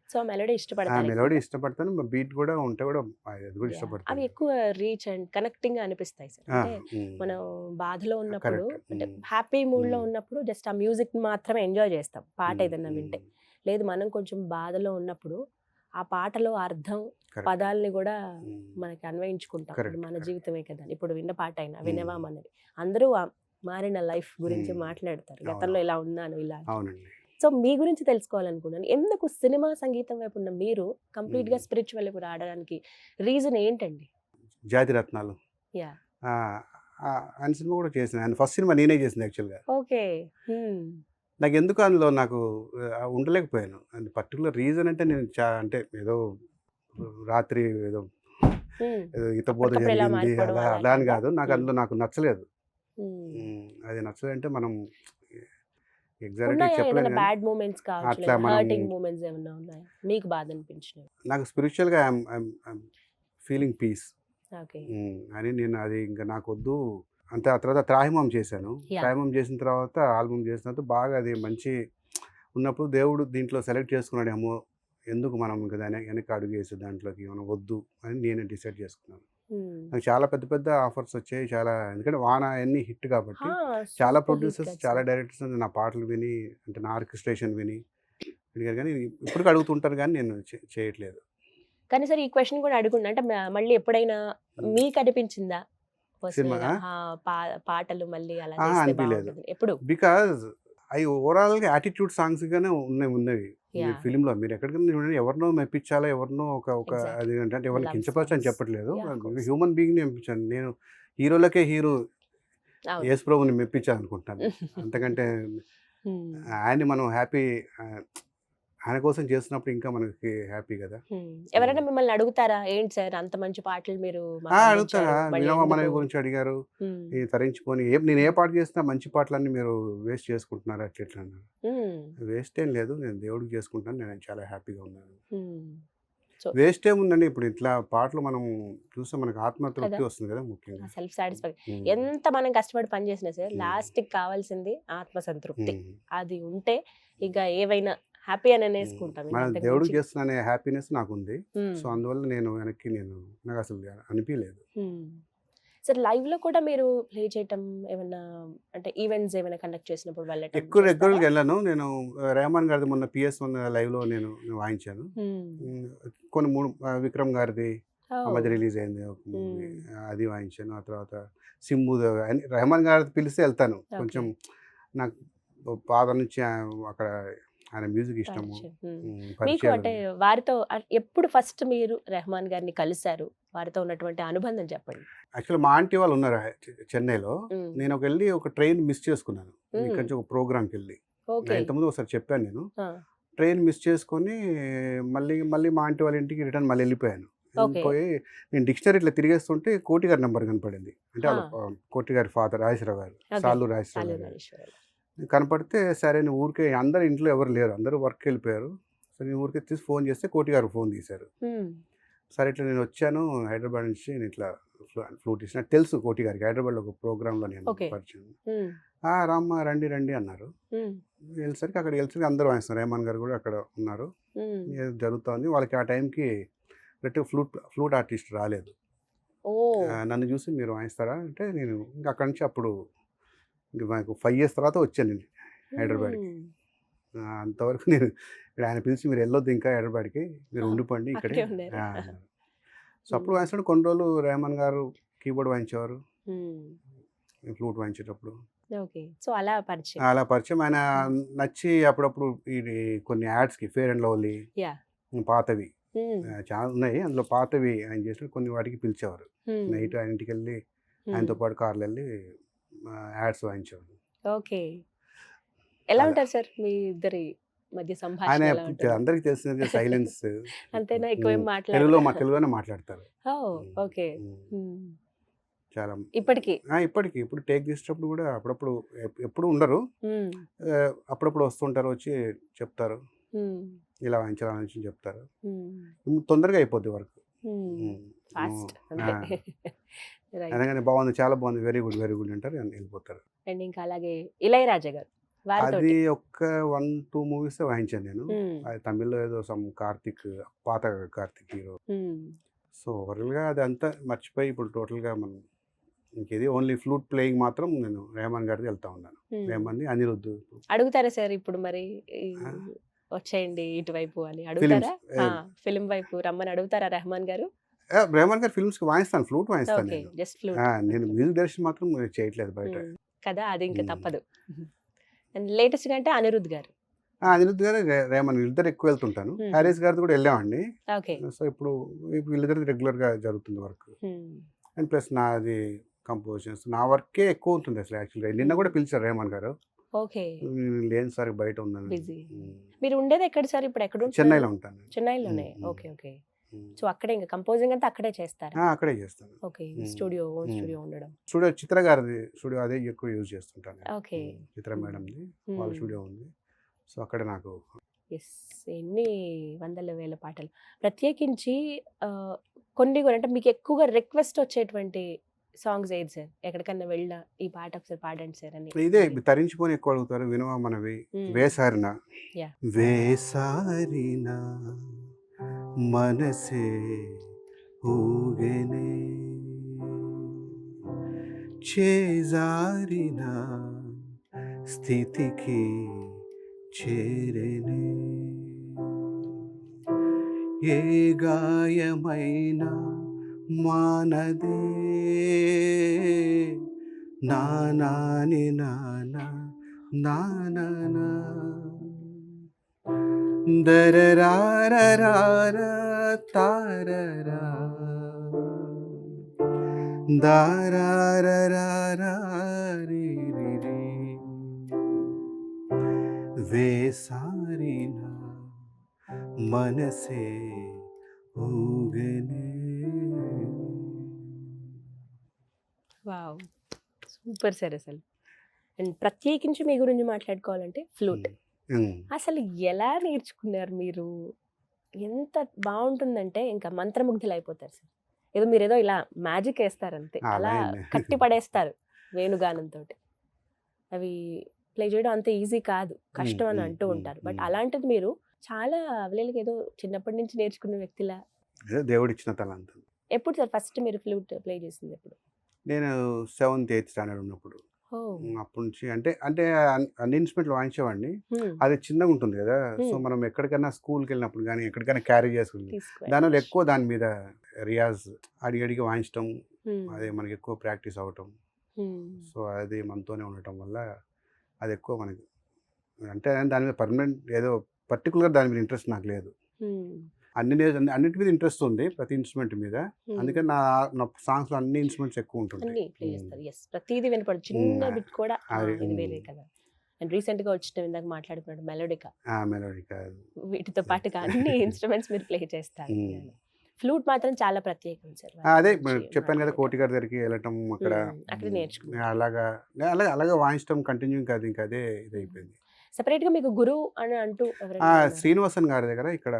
B: సో మెలోడీ ఇష్టపడతాను.
C: మెలోడీ ఇష్టపడతాను, బీట్ కూడా ఉంటే కూడా అది కూడా ఇష్టపడతాను.
B: అవి ఎక్కువ రీచ్ అండ్ కనెక్టింగ్ అనిపిస్తాయి సార్. అంటే మనం బాధలో ఉన్నప్పుడు అంటే హ్యాపీ మూడ్ లో ఉన్నప్పుడు జస్ట్ ఆ మ్యూజిక్ మాత్రమే ఎంజాయ్ చేస్తాం పాట ఏదన్నా వింటే. లేదు మనం కొంచెం బాధలో ఉన్నప్పుడు ఆ పాటలో అర్థం
C: కరెక్ట్.
B: పదాలని కూడా
C: ఉమ్,
B: మనకి అన్వయించుకుంటాం.
C: Correct,
B: ఇప్పుడు మన
C: correct.
B: జీవితమే కదా, ఇప్పుడు విన్న పాట అయినా
C: ఉమ్,
B: వినవా మనది, అందరూ ఆ మారిన లైఫ్ గురించి
C: ఉమ్,
B: మాట్లాడతారు,
C: అవును.
B: గతంలో ఇలా ఉన్నాను ఇలా అని.
C: అవునండి.
B: సో మీ గురించి తెలుసుకోవాలనుకున్నాను, ఎందుకు సినిమా సంగీతం వైపు ఉన్న మీరు కంప్లీట్ గా స్పిరిచువల్ వైపు రావడానికి రీజన్ ఏంటండి?
C: జాతి రత్నాలు
B: యా,
C: ఆయన సినిమా కూడా చేసిన, ఆయన ఫస్ట్ సినిమా నేనే చేసింది యాక్చువల్గా.
B: ఓకే.
C: నాకు ఎందుకు అందులో నాకు ఉండలేకపోయాను. అండ్ పర్టికులర్ రీజన్ అంటే నేను అంటే ఏదో రాత్రి ఏదో ఏదో హితబోధ
B: అప్పటికప్పుడు ఎలా
C: జరిగింది
B: మారిపోవడం
C: అలా
B: అలా
C: అలా అని
B: కాదా?
C: కాదు. నాకు అందులో నాకు నచ్చలేదు.
B: మ్మ్.
C: అది నచ్చలేదంటే మనం ఎగ్జాక్ట్గా
B: ఉన్నాయా
C: చెప్పలేం
B: ఏదైనా
C: కానీ
B: బ్యాడ్ మూమెంట్స్ కావచ్చు,
C: అట్లా
B: లేదా
C: మనం
B: హర్టింగ్ మూమెంట్స్ ఏమన్నా ఉన్నాయా మీకు బాధ అనిపించినవి?
C: నాకు స్పిరిచువల్గా ఫీలింగ్ పీస్
B: ఓకే.
C: అని నేను అది ఇంకా నాకు వద్దు అంతే. ఆ తర్వాత త్రాహిమం చేశాను.
B: యా.
C: త్రాహిమం చేసిన తర్వాత ఆల్బమ్ చేసిన తర్వాత బాగా అది మంచి ఉన్నప్పుడు దేవుడు దీంట్లో సెలెక్ట్ చేసుకున్నాడేమో, ఎందుకు మనం ఇంకా దాని వెనక్కి అడుగు వేసి దాంట్లోకి మనం వద్దు అని నేను డిసైడ్ చేసుకున్నాను. నాకు చాలా పెద్ద పెద్ద ఆఫర్స్ వచ్చాయి చాలా, ఎందుకంటే వాన అన్ని హిట్ కాబట్టి చాలా ప్రొడ్యూసర్స్ చాలా డైరెక్టర్స్ నా పాటలు విని అంటే నా ఆర్కెస్ట్రేషన్ విని అడిగారు, కానీ ఇప్పటికి అడుగుతుంటారు కానీ నేను చేయట్లేదు.
B: కానీ సరే ఈ క్వశ్చన్ కూడా అడుగుండి, అంటే మళ్ళీ ఎప్పుడైనా మీకు అనిపించిందా
C: సినిమా
B: personal గా, పాటలు మళ్ళీ అలా
C: ఆహా,
B: చేస్తే
C: అనిపించలేదు.
B: బాగుంటుంది ఎప్పుడు?
C: బికాజ్ అవి ఓవరాల్గా యాటిట్యూడ్ సాంగ్స్గానే ఉన్నవి
B: Yeah.
C: ఫిలింలో. మీరు ఎక్కడికైనా చూడండి, ఎవరినో మెప్పించాలా, ఎవరినో ఒక
B: Exactly.
C: అది అంటే ఎవరిని
B: Love
C: కించపరచని
B: songs.
C: చెప్పట్లేదు.
B: Yeah, of course.
C: హ్యూమన్ బీయింగ్ని మెప్పించాను నేను. హీరోలకే హీరో
B: అవును.
C: యేసు ప్రభుని మెప్పించాలనుకుంటున్నాను. అంతకంటే ఆయన్ని మనం హ్యాపీ, ఆయన కోసం చేస్తున్నప్పుడు ఇంకా మనకి హ్యాపీ కదా.
B: ఎవరైనా మిమ్మల్ని అడుగుతారా, ఏంటి సార్ అంత మంచి పాటలు మీరు మాకు
C: అడుగుతారా,
B: అందించారు, మళ్ళీ
C: వినోబా మనవి
B: ఎందుకు?
C: గురించి అడిగారు.
B: Hmm.
C: ఈ తరించిపోని నేను ఏ పాట చేసినా మంచి పాటలన్నీ మీరు వేస్ట్ చేసుకుంటున్నారు అట్లా ఇట్లా అన్నారు.
B: Hmm.
C: వేస్ట్ ఏం లేదు, నేను దేవుడికి చేసుకుంటాను, నేను చాలా హ్యాపీగా ఉన్నాను.
B: Hmm. So,
C: వేస్ట్ ఏముందండి, ఇప్పుడు ఇట్లా పాటలు మనం చూస్తే మనకు ఆత్మతృప్తి
B: కదా.
C: వస్తుంది కదా ముఖ్యంగా.
B: Self satisfaction.
C: ఉమ్,
B: ఎంత మనం కష్టపడి పని చేసినా సార్
C: Hmm.
B: లాస్ట్ కి కావాల్సింది ఆత్మసంతృప్తి.
C: ఉమ్,
B: అది ఉంటే ఇక ఏవైనా హ్యాపీ అని అనేసుకుంటాం.
C: మన
B: ఇంతకు
C: దేవుడికి
B: మించి.
C: చేస్తున్న హ్యాపీనెస్ నాకు ఉంది.
B: Hmm.
C: సో అందువల్ల నేను వెనక్కి నాకు అసలు అనిపించలేదు.
B: సార్ లైవ్ లో కూడా మీరు ప్లే చేయటం ఏమైనా, అంటే ఈవెంట్స్ ఏమైనా కండక్ట్ చేసినప్పుడు వెళ్ళటం
C: ఎక్కువ
B: చేస్తారా?
C: రెగ్యులర్గా వెళ్ళాను నేను. రెహమాన్ గారిది మొన్న PS1 లైవ్లో నేను వాయించాను. కొన్ని మూడు విక్రమ్ గారిది ఆ మధ్య రిలీజ్ అయింది ఒక మూవీ, అది వాయించాను. ఆ తర్వాత సింబు రెహమాన్ గారిది పిలిస్తే వెళ్తాను. కొంచెం నాకు పాత నుంచి అక్కడ ఆయన మ్యూజిక్ ఇష్టము.
B: మీకు
C: పరిచయాలు
B: అంటే వారితో ఎప్పుడు ఫస్ట్ మీరు రెహమాన్ గారిని కలిశారు, వారితో ఉన్నటువంటి అనుబంధం చెప్పండి.
C: యాక్చువల్లీ మా ఆంటీ వాళ్ళు ఉన్నారు చెన్నైలో.
B: మ్మ్.
C: నేను వెళ్ళి ఒక ట్రైన్ మిస్ చేసుకున్నాను.
B: మ్మ్.
C: ఇక్కడి నుంచి ఒక ప్రోగ్రామ్కి వెళ్ళి
B: ఓకే.
C: ఇంతకుముందు ఒకసారి చెప్పాను నేను.
B: ఆ.
C: ట్రైన్ మిస్ చేసుకొని మళ్ళీ మా ఆంటీ వాళ్ళ ఇంటికి రిటర్న్ మళ్ళీ వెళ్ళిపోయాను.
B: ఓకే.
C: వెళ్ళిపోయి నేను డిక్షనరీ ఇట్లా తిరిగేస్తుంటే కోటి గారి నెంబర్ కనపడింది. అంటే వాళ్ళ
B: ఆ.
C: కోటి గారి ఫాదర్ రాజేశ్వరరావు గారు,
B: ఓకే.
C: సాలు రాజేశ్వరరావు
B: చాలు
C: గారు
B: నాగేశ్వరరావు.
C: కనపడితే సరే నేను ఊరికే, అందరు ఇంట్లో ఎవరు లేరు, అందరూ వర్క్కి వెళ్ళిపోయారు. సరే నేను ఊరికే తీసి ఫోన్ చేస్తే కోటి గారు ఫోన్ తీశారు. సరే ఇట్లా నేను వచ్చాను హైదరాబాద్ నుంచి, నేను ఇట్లా ఫ్లూట్ ఇచ్చిన తెలుసు కోటి గారికి, హైదరాబాద్లో ఒక ప్రోగ్రాంలో నేను
B: ఓకే.
C: పరిచయం. రామ్మ రండి రండి అన్నారు. వెళ్ళేసరికి అక్కడ వెళ్ళేసరికి అందరూ వాయిస్తున్నారు, రెహమాన్ గారు కూడా అక్కడ ఉన్నారు. ఏదో జరుగుతుంది వాళ్ళకి ఆ టైంకి ఫ్లూట్ ఆర్టిస్ట్ రాలేదు.
B: ఓ.
C: నన్ను చూసి మీరు వాయిస్తారా అంటే నేను ఇంకా అక్కడి నుంచి అప్పుడు ఇంక నాకు 5 years తర్వాత వచ్చాను నేను హైదరాబాద్కి. అంతవరకు నేను ఇక్కడ ఆయన పిలిచి మీరు వెళ్ళొద్దు ఇంకా హైదరాబాద్కి, మీరు ఉండిపోండి ఇక్కడే.
B: అక్కడే ఉన్నారు.
C: సో అప్పుడు వాయించాడు. కొన్ని రోజులు రెహమాన్ గారు కీబోర్డ్ వాయించేవారు, ఫ్లూట్ వాయించేటప్పుడు.
B: ఓకే. సో అలా పరిచయం.
C: అలా పరిచయం. ఆయన నచ్చి అప్పుడప్పుడు ఇది కొన్ని యాడ్స్కి ఫేర్ అండ్ లవ్లీ
B: యా.
C: పాతవి చాలా ఉన్నాయి, అందులో పాతవి ఆయన చేసిన కొన్ని వాటికి పిలిచేవారు. నైట్ ఆయన ఇంటికి వెళ్ళి ఆయనతో పాటు కార్లో వెళ్ళి యాడ్స్ వాయించేవారు.
B: ఓకే. ఎలా
C: అలా.
B: ఉంటారు సార్ మీ ఇద్దరి మధ్య సంభాషణ
C: ఆయన
B: ఎలా ఉంటుంది?
C: అందరికి తెలిసినది సైలెన్స్.
B: అంతేనా, ఎక్కువ ఏం
C: తెలుగులోనే మాట్లాడతారు.
B: ఓకే.
C: చాలా
B: ఇప్పటికి
C: ఇప్పుడు టేక్ తీసేటప్పుడు కూడా అప్పుడప్పుడు ఎప్పుడు ఉండరు, అప్పుడప్పుడు వస్తుంటారు, వచ్చి చెప్తారు ఇలా వాయించాలని చెప్తారు. తొందరగా అయిపోద్ది వర్క్.
B: ఫాస్ట్.
C: అనగానే బాగుంది, చాలా బాగుంది, వెరీ గుడ్ అంటారు, వెళ్ళిపోతారు.
B: అండ్ ఇంకా అలాగే ఇళయరాజా గారు వారితో.
C: అది ఒక్క 1-2 మూవీస్ వాయించాను నేను. అది తమిళ్లో ఏదో కార్తిక్, పాత కార్తిక్ హీరో. సో ఓవరాల్గా అది అంతా మర్చిపోయి ఇప్పుడు టోటల్గా మనం ఇంకేది ఓన్లీ ఫ్లూట్ ప్లేయింగ్ మాత్రం నేను రెహమాన్ గారిది వెళ్తా ఉన్నాను. రెహమాన్, అనిరుద్ధ్.
B: అడుగుతారా సార్ ఇప్పుడు మరి వచ్చేయండి ఇటువైపు అని అడుగుతారా?
C: ఫిలిమ్స్
B: ఫిల్మ్ వైపు రమ్మని అడుగుతారా రెహమాన్ గారు?
C: రెహమాన్ గారి ఫిల్మ్స్కి వాయిస్తాను, ఫ్లూట్ వాయిస్తాను
B: ఓకే.
C: నేను.
B: Just flute.
C: నేను మ్యూజిక్ డైరెక్షన్ మాత్రం చేయట్లేదు బయట.
B: కదా! అది ఇంకా
C: మ్మ్.
B: తప్పదు. అండ్ లేటెస్ట్‌గా అంటే అనిరుద్ గారు.
C: అనిరుద్ గారు, రెహమాన్ వీళ్ళిద్దరు ఎక్కువ వెళ్తుంటాను.
B: మ్మ్.
C: హ్యారీస్ గారితో కూడా వెళ్ళామండి.
B: ఓకే.
C: సో ఇప్పుడు వీళ్ళిద్దరిది రెగ్యులర్గా జరుగుతుంది వర్క్. అండ్ ప్లస్ నాది కంపోజిషన్స్, నా వర్కే ఎక్కువ ఉంటుంది అసలు యాక్చువల్గా. నిన్న కూడా పిలిచారు రెహమాన్ గారు,
B: ఓకే.
C: నేను లేని సార్ బయట ఉన్నాను.
B: బిజీ. మీరు ఉండేది ఎక్కడ సార్? ఇప్పుడు ఎక్కడ ఉంటున్నారు?
C: చెన్నైలో ఉంటాను.
B: చెన్నైలోనే. ఓకే. ఓకే. సో అక్కడే ఇంకా కంపోజింగ్ అంతా అక్కడే చేస్తారా?
C: అక్కడే చేస్తాను.
B: ఓకే. స్టూడియో, ఓన్ స్టూడియో ఉండడం.
C: స్టూడియో చిత్ర గారిది స్టూడియో, అదే ఎక్కువ యూజ్ చేస్తుంటాను.
B: ఓకే.
C: చిత్ర మేడంది వాళ్ళ స్టూడియో ఉంది. సో అక్కడ నాకు
B: ఎస్. ఎన్ని వందల వేల పాటలు. ప్రత్యేకించి కొన్ని కూడా అంటే మీకు ఎక్కువగా రిక్వెస్ట్ వచ్చేటువంటి సాంగ్స్ ఏది సార్? ఎక్కడికన్నా వెళ్ళినా ఈ పాట ఒకసారి పాడండి సార్ అని.
C: ఇదే తరించిపోని ఎక్కువ అడుగుతారు. వినవా మనవి, వేసారిన
B: Yeah.
C: వేసారిన మనసే ఊగెనే, చేజారిన స్థితికి చేరెనే, ఏ గాయమైనా మానదే నాని నానా నానా దరరారరార తారరా దారారరారిరిరి వేసారిన మనసే ఊగనే.
B: వావ్! సూపర్ సార్ అసలు. అండ్ ప్రత్యేకించి మీ గురించి మాట్లాడుకోవాలంటే ఫ్లూట్. అసలు ఎలా నేర్చుకున్నారు మీరు? ఎంత బాగుంటుందంటే ఇంకా మంత్రముగ్ధులు అయిపోతారు సార్. మీరేదో ఇలా మ్యాజిక్ వేస్తారంతే, అలా కట్టి పడేస్తారు వేణుగానంతో. అవి ప్లే చేయడం అంత ఈజీ కాదు, కష్టం అని అంటూ ఉంటారు. బట్ అలాంటిది మీరు చాలా అవలేలకి ఏదో చిన్నప్పటి నుంచి నేర్చుకున్న వ్యక్తిలా.
C: దేవుడిచ్చిన తలంతం.
B: ఎప్పుడు సార్ ఫస్ట్ మీరు ఫ్లూట్ ప్లే చేసింది ఎప్పుడు?
C: నేను 7th 8th స్టాండర్డ్ ఉన్నప్పుడు. అప్పటి నుంచి అంటే అంటే అన్ని ఇన్స్ట్రుమెంట్లు వాయించేవాడిని. అది చిన్నగా ఉంటుంది కదా, సో మనం ఎక్కడికైనా స్కూల్కి వెళ్ళినప్పుడు కానీ ఎక్కడికైనా క్యారీ చేసుకుంది, దానివల్ల ఎక్కువ దాని మీద రియాజ్ అడిగి వాయించడం, అదే మనకి ఎక్కువ ప్రాక్టీస్ అవ్వటం. సో అది మనతోనే ఉండటం వల్ల అది ఎక్కువ మనకి అంటే దాని మీద పర్మనెంట్ ఏదో పర్టికులర్గా దాని మీద ఇంట్రెస్ట్ నాకు లేదు. అన్నిటి మీద ఇంట్రెస్ట్ ఉంది, ప్రతి ఇన్స్ట్రుమెంట్ మీద. అందుకని నా సాంగ్స్లో అన్ని ఇన్స్ట్రుమెంట్స్ ఎక్కువ ఉంటుంటాయి.
B: ప్రతిదీ వినపడు, చిన్న బిట్ కూడా ఇది వేరే కదా. అండ్ రీసెంట్ గా వచ్చిన ఇందాక మాట్లాడుకున్నాడు మెలోడికా. వీటితో పాటుగా అన్ని ఇన్స్ట్రుమెంట్స్ మీరు ప్లే చేస్తారు. ఫ్లూట్ మాత్రం చాలా ప్రత్యేకం సార్.
C: అదే చెప్పాను కదా, కోటి గారి దగ్గరికి వెళ్ళటం, అక్కడ
B: నేర్చుకున్నాను,
C: అలాగా వాయించడం కంటిన్యూ. ఇంకా అదే ఇది అయిపోయింది.
B: సెపరేట్ గా మీకు గురువు అని అంటూ
C: శ్రీనివాసన్ గారి దగ్గర ఇక్కడ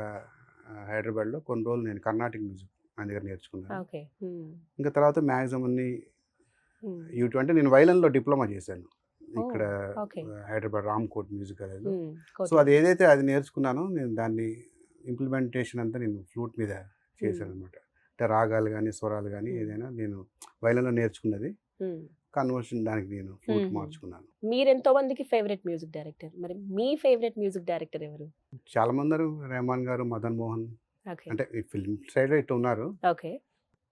C: హైదరాబాద్లో కొన్ని రోజులు నేను కర్ణాటిక్ మ్యూజిక్ ఆయన దగ్గర నేర్చుకున్నాను. ఇంకా తర్వాత మ్యాక్సిమం అన్ని యూట్యూబ్, అంటే నేను వైలన్లో డిప్లొమా చేశాను ఇక్కడ హైదరాబాద్ రామ్కోట్ మ్యూజిక్ కాలేజ్లో. సో అది ఏదైతే అది నేర్చుకున్నానో నేను దాన్ని ఇంప్లిమెంటేషన్ అంతా నేను ఫ్లూట్ మీద చేశాను అనమాట. అంటే రాగాలు కానీ స్వరాలు కానీ ఏదైనా నేను వైలన్లో నేర్చుకున్నది కన్వర్షన్ దానికి నేను ఫ్లూట్ మార్చుకున్నాను.
B: మీరు ఎంతో మందికి ఫేవరెట్ మ్యూజిక్ డైరెక్టర్, మరి మీ ఫేవరెట్ మ్యూజిక్ డైరెక్టర్ ఎవరు?
C: చాలా మంది ఉన్నారు, రెహమాన్ గారు, మదన్ మోహన్, అంటే ఈ ఫిల్మ్ సైడ్ ఇట్లా ఉన్నారు.
B: ఓకే.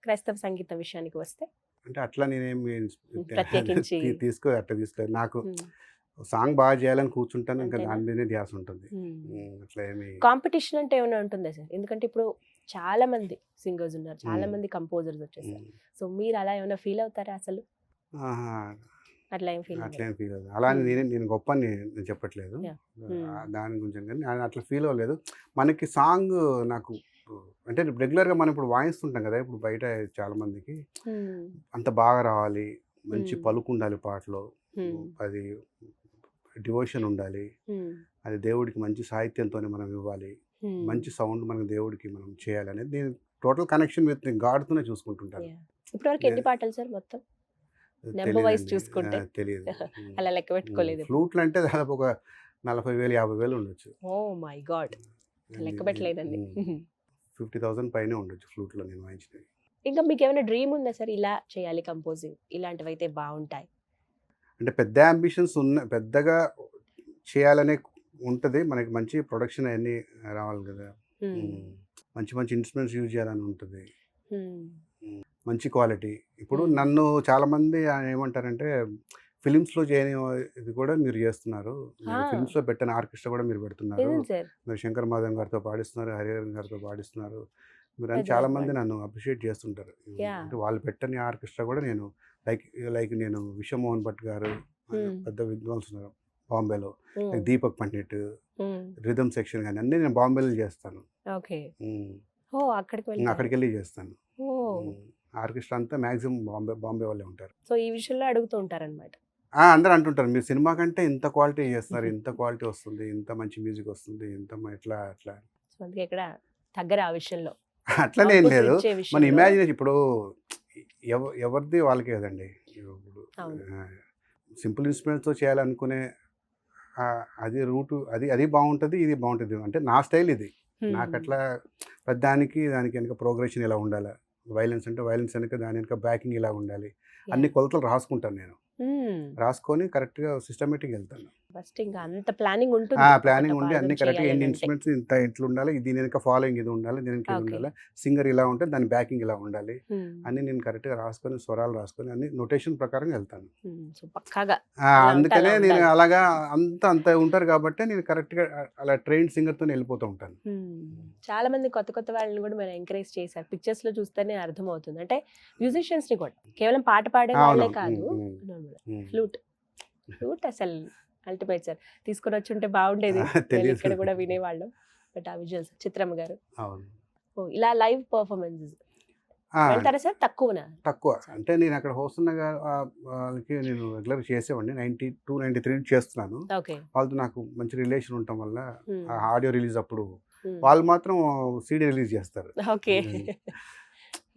B: క్రైస్తవ సంగీతం విషయానికి వస్తే
C: అంటే అట్లా నేనేమి
B: ప్రత్యేకించి
C: అట్లా తీసుకోలేదు. నాకు సాంగ్ బాగా చేయాలని కూర్చుంటాను, ఇంకా దాని మీదనే ధ్యాస ఉంటుంది. అట్లా ఏమి
B: కాంపిటీషన్ అంటే ఏమైనా ఉంటుందా సార్? ఎందుకంటే ఇప్పుడు చాలా మంది సింగర్స్ ఉన్నారు, చాలా మంది కంపోజర్స్ వచ్చేసారు. సో మీరు అలా ఏమైనా ఫీల్ అవుతారా అసలు? అట్లా ఏం ఫీల్
C: అవ్వదు. అలా నేను గొప్ప అని నేను చెప్పట్లేదు దాని గురించి, కానీ అట్లా ఫీల్ అవ్వలేదు. మనకి సాంగ్ నాకు అంటే రెగ్యులర్గా మనం ఇప్పుడు వాయిస్తుంటాం కదా, ఇప్పుడు బయట చాలా మందికి అంత బాగా రావాలి, మంచి పలుకు ఉండాలి పాటలో, అది డివోషన్ ఉండాలి, అది దేవుడికి మంచి సాహిత్యంతోనే మనం ఇవ్వాలి, మంచి సౌండ్ మనకి దేవుడికి మనం చేయాలి అనేది నేను టోటల్ కనెక్షన్ విత్ గాడ్తోనే చూసుకుంటుంటాను.
B: ఇప్పటివరకు ఎన్ని పాటలు సార్ మొత్తం నెంబర్ వైస్ చూసుకుంటే?
C: తెలియదు,
B: అలా లెక్క పెట్టుకోలేదు.
C: ఫ్లూట్లు అంటే దాదాపు ఒక 40,000 50,000 ఉండొచ్చు.
B: ఓ మై గాడ్, లెక్క పెట్టలేదండి.
C: 50,000 పైనే ఉండొచ్చు ఫ్లూట్లో నేను వాయించినవి.
B: ఇంకా మీకు ఏమైనా డ్రీమ్ ఉందా సార్, ఇలా చేయాలి కంపోజింగ్, ఇలాంటివి అయితే బాగుంటాయి?
C: అంటే పెద్ద అంబిషన్స్ పెద్దగా చేయాలనే ఉంటది. మనకి మంచి ప్రొడక్షన్ అయన్నీ రావాలి గదా!
B: హ్మ్.
C: మంచి మంచి ఇన్‌స్ట్రుమెంట్స్ యూజ్ చేయాలని ఉంటది.
B: హ్మ్.
C: మంచి క్వాలిటీ. ఇప్పుడు
B: హ్మ్.
C: నన్ను చాలామంది ఏమంటారంటే, ఫిలిమ్స్‌లో చేయని ఇది కూడా మీరు చేస్తున్నారు.
B: ఆ!
C: మీరు ఫిలిమ్స్‌లో పెట్టని ఆర్కెస్ట్రా కూడా మీరు పెడుతున్నారు.
B: నిజం సార్.
C: మీరు శంకర్ మాధవన్ గారితో పాడిస్తున్నారు, హరిహరన్ గారితో పాడిస్తున్నారు. మీరని
B: పెద్దరాజు
C: చాలామంది
B: వాడు.
C: నన్ను అప్రిషియేట్ చేస్తుంటారు.
B: యాహ్!
C: అంటే వాళ్ళు పెట్టని ఆర్కెస్ట్రా కూడా నేను లైక్ లైక్ నేను విశ్వమోహన్ భట్ గారు
B: హ్మ్.
C: పెద్ద విద్వాంసులు బాంబేలో.
B: హ్మ్.
C: లైక్ దీపక్ పండిట్,
B: హ్మ్.
C: రిథమ్ సెక్షన్ గాని అన్నీ నేను బాంబేలో చేస్తాను.
B: ఓకే.
C: హ్మ్.
B: ఓహ్! అక్కడికి వెళ్తారు.
C: అక్కడికెళ్ళి చేస్తాను.
B: ఓహ్!
C: హ్మ్. ఆర్కెస్ట్రా అంతా మాక్సిమం బాంబే వాళ్ళే ఉంటారు.
B: సో, ఈ విషయంలో అడుగుతూ ఉంటారనమాట.
C: అందరూ అంటుంటారు. మీరు సినిమా కంటే ఇంత క్వాలిటీ చేస్తున్నారు. ఇంత క్వాలిటీ వస్తుంది. ఇంత మంచి మ్యూజిక్ వస్తుంది. ఎట్లా అట్లా.
B: సో, అందుకే ఇక్కడ తగ్గరు ఆ విషయంలో.
C: అట్లనేం
B: అవుట్‌పుట్
C: లేదు.
B: ఇచ్చే
C: మన
B: విషయంలో.
C: ఇమాజినేషన్ ఇప్పుడు ఎవరిది వాళ్ళకే కదండీ. ఇప్పుడు
B: అవును.
C: సింపుల్ ఇన్‌స్ట్రుమెంట్స్‌తో చేయాలనుకునే అది రూటు అది బావుంటది. ఇది బావుంటది. అంటే నా స్టైల్ ఇది.
B: హ్మ్.
C: నాకట్లా దానికి వెనక ప్రోగ్రెషన్ ఇలా ఉండాలా. వైలెన్స్ అంటే వైలెన్స్ వెనక దాని వెనక బ్యాకింగ్ ఇలా ఉండాలి. అన్ని
B: యాహ్!
C: కొలతలు రాసుకుంటాను నేను.
B: హ్మ్.
C: రాసుకొని కరెక్ట్‌గా సిస్టమేటిక్‌గా ఎళ్తాను.
B: ఫస్ట్ ఇంకా అంత ప్లానింగ్ ఉంటుంది. ఒక
C: ప్లానింగ్
B: ఒక
C: ఉండి అన్నీ
B: ఆల్బమ్
C: కరెక్ట్‌గా ఎన్ని
B: చేయాలనంటే.
C: ఇన్‌స్ట్రుమెంట్స్ ఇట్లుండాలి. దీని వెనక ఫాలోయింగ్ ఇది ఉండాలి. దీని వెనక ఇది
B: ఓకే.
C: ఉండాలి. సింగర్ ఇలా ఉంటే దాని బ్యాకింగ్ ఇలా ఉండాలి.
B: హ్మ్.
C: అన్నీ నేను కరెక్ట్‌గా రాసుకొని, స్వరాలు రాసుకొని అన్ని నొటేషన్ ప్రకారం ఎళ్తాను.
B: హ్మ్. సో, పక్కాగా ఎలా ఉంటే
C: అందుకనే
B: అలా
C: నేను
B: ఉండాలి.
C: అలాగా అంత ఉంటారు కాబట్టే నేను కరెక్ట్‌గా అలా ట్రైన్డ్ సింగర్‌తోనే ఎళ్ళిపోతూ ఉంటాను.
B: చాలా మంది కొత్త కొత్త వాళ్ళని కూడా మీరు ఎంకరేజ్ చేశారు. పిక్చర్స్‌లో చూస్తేనే అర్థమవుతుంది. అంటే మ్యూజిషియన్స్‌ని కూడా కేవలం పాట పాడే వాళ్ళే
C: అవునవును.
B: కాదు.
C: హ్మ్.
B: ఫ్లూట్, ఫ్లూట్ అసలు అల్టిమేట్ సార్. తీసుకొనొచ్చుంటే బాగుండేది.
C: తెలీదు.
B: ఇక్కడ కూడా వినేవాళ్ళం. బట్ ఆ విజువల్స్ చిత్రమ్మ గారు.
C: అవును.
B: ఓహ్! ఇలా లైవ్ పెర్ఫార్మన్సెస్
C: ఆ!
B: వెళ్తారా సార్? తక్కువనా?
C: తక్కువ.
B: చాలా.
C: అంటే నేను అక్కడ హోసన్నగా వాళ్ళకి నేను రెగ్యులర్‌గా చేసేవాడిని. 92, 93 నుంచి చేస్తున్నాను.
B: ఓకే.
C: వాళ్ళతో నాకు మంచి రిలేషన్ ఉండటం వల్ల
B: హ్మ్.
C: ఆ ఆడియో రిలీజ్ అప్పుడు
B: హ్మ్.
C: వాళ్ళు మాత్రం సీడీ రిలీజ్ చేస్తారు.
B: ఓకే.
C: హ్మ్.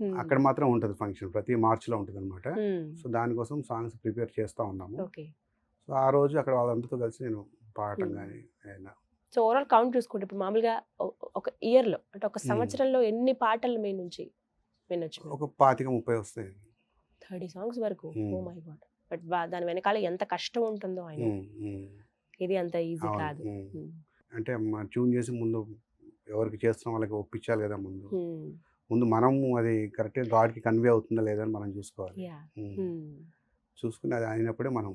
B: హ్మ్.
C: అక్కడ మాత్రం ఉంటది ఫంక్షన్. ప్రతి మార్చ్‌లో ఉంటదనమాట.
B: హ్మ్.
C: సో, దానికోసం సాంగ్స్ ప్రిపేర్ చేస్తా ఉన్నాము.
B: ఓకే.
C: సో, ఆ రోజు అక్కడ వాళ్ళందరితో కలిసి నేను పాడటం
B: హ్మ్.
C: గాని ఏదైనా.
B: సో, ఓవరాల్ కౌంట్ చూసుకుంటే ఇప్పుడు మామూలుగా ఒక ఇయర్‌లో అంటే ఒక
C: హ్మ్.
B: సంవత్సరంలో ఎన్ని పాటలు మీ నుంచి వినొచ్చు మేము?
C: ఒక 25, 30 వస్తాయి.
B: 30 సాంగ్స్ వరకు.
C: హ్మ్.
B: Oh my God! బట్ దాని వెనకాల ఎంత కష్టం ఉంటుందో ఐ నో.
C: హ్మ్.
B: ఇది అంత ఈజీ
C: అవును.
B: కాదు. హ్మ్.
C: అంటే ట్యూన్ చేసి ముందు ఎవరికి చేస్తున్నాం వాళ్ళకి ఒప్పించాలి కదా ముందు.
B: హ్మ్.
C: ముందు మనము అది కరెక్ట్‌గా గాడ్‌కి కన్వే అవుతుందా లేదా అని మనం చూసుకోవాలి.
B: యాహ్!
C: హ్మ్.
B: హ్మ్.
C: చూసుకొని అది అయినప్పుడే మనం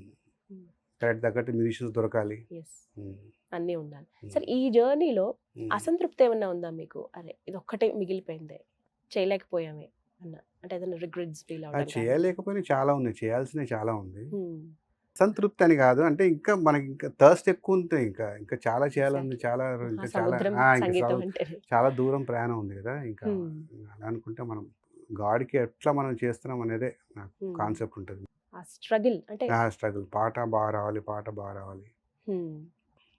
B: హ్మ్.
C: కరెక్ట్ తగ్గట్టు మ్యూజిషియన్స్ దొరకాలి.
B: యెస్.
C: హ్మ్.
B: అన్నీ ఉండాలి.
C: హ్మ్.
B: సరే ఈ జర్నీలో
C: హ్మ్.
B: అసంతృప్తి ఏమన్నా ఉందా మీకు? అరే! ఇదొక్కటే మిగిలిపోయిందే. చేయలేకపోయామే అన్న. అంటే ఏదైనా రిగ్రెట్స్ ఫీల్ అవ్వడం గాని?
C: చేయలేకపోయినా చాలా ఉన్నాయి. చేయాల్సినవి చాలా ఉంది.
B: హ్మ్.
C: సంతృప్తి అని కాదు. అంటే ఇంకా మనకి ఇంకా థర్స్ట్ ఎక్కువుంది ఇంకా చాలా చేయాలని
B: ఎగ్జాక్ట్‌లీ.
C: చాలా ఇంకా చాలా
B: మహాసముద్రం
C: ఇంకా
B: సంగీతం అంటేనే.
C: చాలా దూరం ప్రయాణం ఉంది కదా! ఇంకా
B: హ్మ్.
C: అలా అనుకుంటే మనం గాడ్‌కి ఎట్లా మనం చేస్తున్నాం అనేదే నాకు
B: హ్మ్.
C: కాన్సెప్ట్ ఉంటది.
B: ఆ స్ట్రగుల్ అంటే
C: స్ట్రగుల్ పాట బాగా రావాలి, పాట బాగా రావాలి.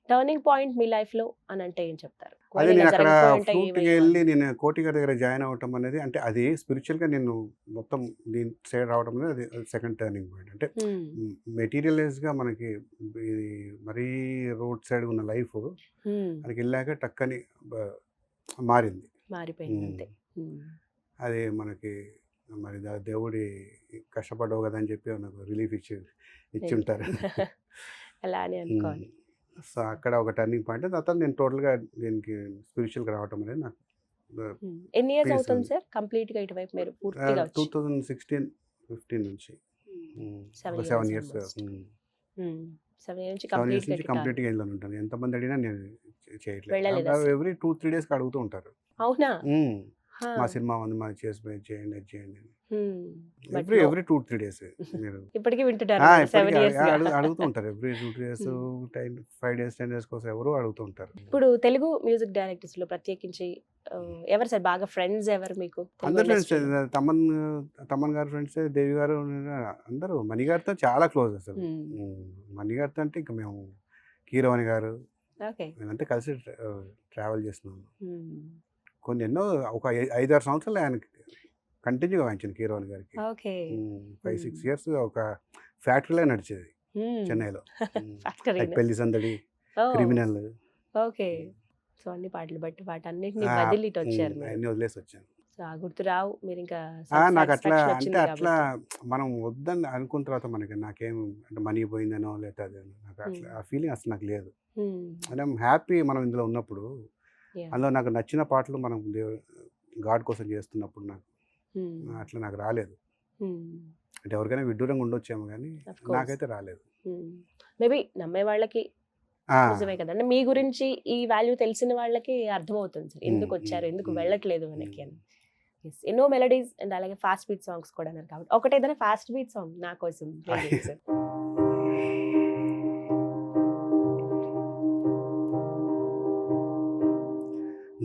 B: టర్నింగ్ పాయింట్ మీ లైఫ్‌లో అనంటే ఏం చెప్తారు?
C: అదే
B: ఒకవేళ ఇలా
C: నేనక్కడ
B: జరగకపోయుంటే
C: ఫ్లూట్‌కెళ్ళి
B: ఏమయ్యేవాళ్ళు?
C: నేను కోటి గారి దగ్గర జాయిన్ అవ్వటం అనేది అంటే అది స్పిరిచ్యువల్‌గా నేను మొత్తం దీని సైడ్ రావడం అనేది అది సెకండ్ టర్నింగ్ పాయింట్. అంటే
B: హ్మ్.
C: మెటీరియలైజ్‌గా మనకి ఇది మరీ రోడ్ సైడ్ ఉన్న లైఫు
B: హ్మ్.
C: అక్కడికెళ్ళాక టక్కని బ మారింది.
B: మారిపోయింది
C: హ్మ్.
B: అంతే. హ్మ్.
C: అది మనకి మరి దేవుడి కష్టపడ్డావు కదా! అని చెప్పి నాకు రిలీఫ్ ఇచ్చుంటారు.
B: అలా అని
C: హ్మ్.
B: అనుకోవాలి.
C: సో, అక్కడ ఒక టర్నింగ్ పాయింట్. తర్వాత నేను టోటల్‌గా దీనికి స్పిరిచ్యువల్‌గా రావటం అనేది నాకు
B: ఎన్ని ఇయర్స్
C: పీస్
B: అవుతుంది
C: ఉంది.
B: సార్ కంప్లీట్‌గా ఇటువైపు మీరు పూర్తిగా వచ్చి?
C: 2016, 15 నుంచి. ఒక
B: 7
C: 7
B: ఇయర్స్
C: ఇయర్స్.
B: ఆల్మోస్ట్. 7 ఇయర్స్ నుంచి
C: 7 ఇయర్స్
B: కంప్లీట్‌గా
C: నుంచి
B: గిటార్.
C: కంప్లీట్‌గా ఇందులోనే ఉంటాను. ఎంతమంది అడిగినా నేను చేయట్లేదు.
B: వెళ్ళలేదు అసలు.
C: ఎవ్రీ 2, 3 డేస్‌కి అడుగుతూ ఉంటారు.
B: అవునా?
C: హ్మ్.
B: హా!
C: మా సినిమా ఉంది. మాది చేయండి, అది చేయండి అని.
B: But no.
C: ఎవ్రీ 2, 3 డేస్ మీరు
B: ఇప్పటికి వింటున్నారన్నమాట
C: ఇప్పటికి
B: 7 ఇయర్స్‌గా.
C: అడుగుతూ ఉంటారు. ఎవ్రీ 2 డేస్,
B: హ్మ్.
C: 5 డేస్, 10 డేస్ కోసం ఎవరో అడుగుతూ ఉంటారు.
B: ఇప్పుడు తెలుగు మ్యూజిక్ డైరెక్టర్స్‌లో ప్రత్యేకించి ఎవరు సార్ బాగా ఫ్రెండ్స్ ఎవరు మీకు తెలుగు
C: అందరు ఫ్రెండ్సే.
B: ఇండస్ట్రీలో?
C: తమన్ గారి ఫ్రెండ్సే, దేవి గారు అందరూ మణి గారితో చాలా క్లోజ్ అసలు.
B: హ్మ్.
C: మణి గారితో అంటే ఇంక మేము కీరవాణి గారు
B: ఓకే.
C: మేమంతా కలిసి ట్రావెల్ చేస్తున్నాము.
B: హ్మ్.
C: కొన్ని ఎన్నో ఒక 5, 6 సంవత్సరాలు ఆయనకి కంటిన్యూగా వాయించాను కీరవాణి గారికి.
B: ఓకే.
C: 5, 6 ఇయర్స్ ఒక ఫ్యాక్టరీలా నడిచేది
B: హ్మ్.
C: చెన్నైలో. లైక్
B: ఫ్యాక్టరీనా?
C: 'పెళ్లి సందడి',
B: ఓహ్!
C: 'Criminal'
B: okay. సో, అన్ని పాటలు బట్టి వాటన్నిటిని వదిలి ఇటొచ్చారు మీరు.
C: అయన్నీ వదిలేసొచ్చాను.
B: సో, సో ఆ గుర్తు రావు, మీరు ఇంకా
C: నాకు అట్లా
B: సాటిస్ఫాక్షన్
C: అంటే
B: వచ్చింది
C: అట్లా
B: కాబట్టి.
C: మనం వద్దని అనుకున్న తర్వాత మనకి నాకేం అంటే మనీ పోయిందనో లేకపోతే అదేనో నాకు అట్లా ఆ ఫీలింగ్ అసలు నాకు లేదు. అంటే హ్యాపీ మనం ఇందులో ఉన్నప్పుడు. అందులో నాకు నచ్చిన పాటలు మనం గాడ్ కోసం చేస్తున్నప్పుడు నాకు అట్లా నాకు రాలేదు. అంటే ఎవరికైనా విడ్డూరంగా ఉండొచ్చేమో కానీ నాకైతే రాలేదు.
B: మేబీ నమ్మే వాళ్ళకి నిజమే కదండి. మీ గురించి ఈ వాల్యూ తెలిసిన వాళ్ళకి అర్థమవుతుంది సార్, ఎందుకు వచ్చారు, ఎందుకు వెళ్ళట్లేదు వెనక్కి అని. ఎన్నో మెలడీస్ అండ్ అలాగే ఫాస్ట్ బీట్ సాంగ్స్ కూడా అన్నారు కాబట్టి ఒకటి ఏదైనా ఫాస్ట్ బీట్ సాంగ్ నా కోసం play చేయండి సార్.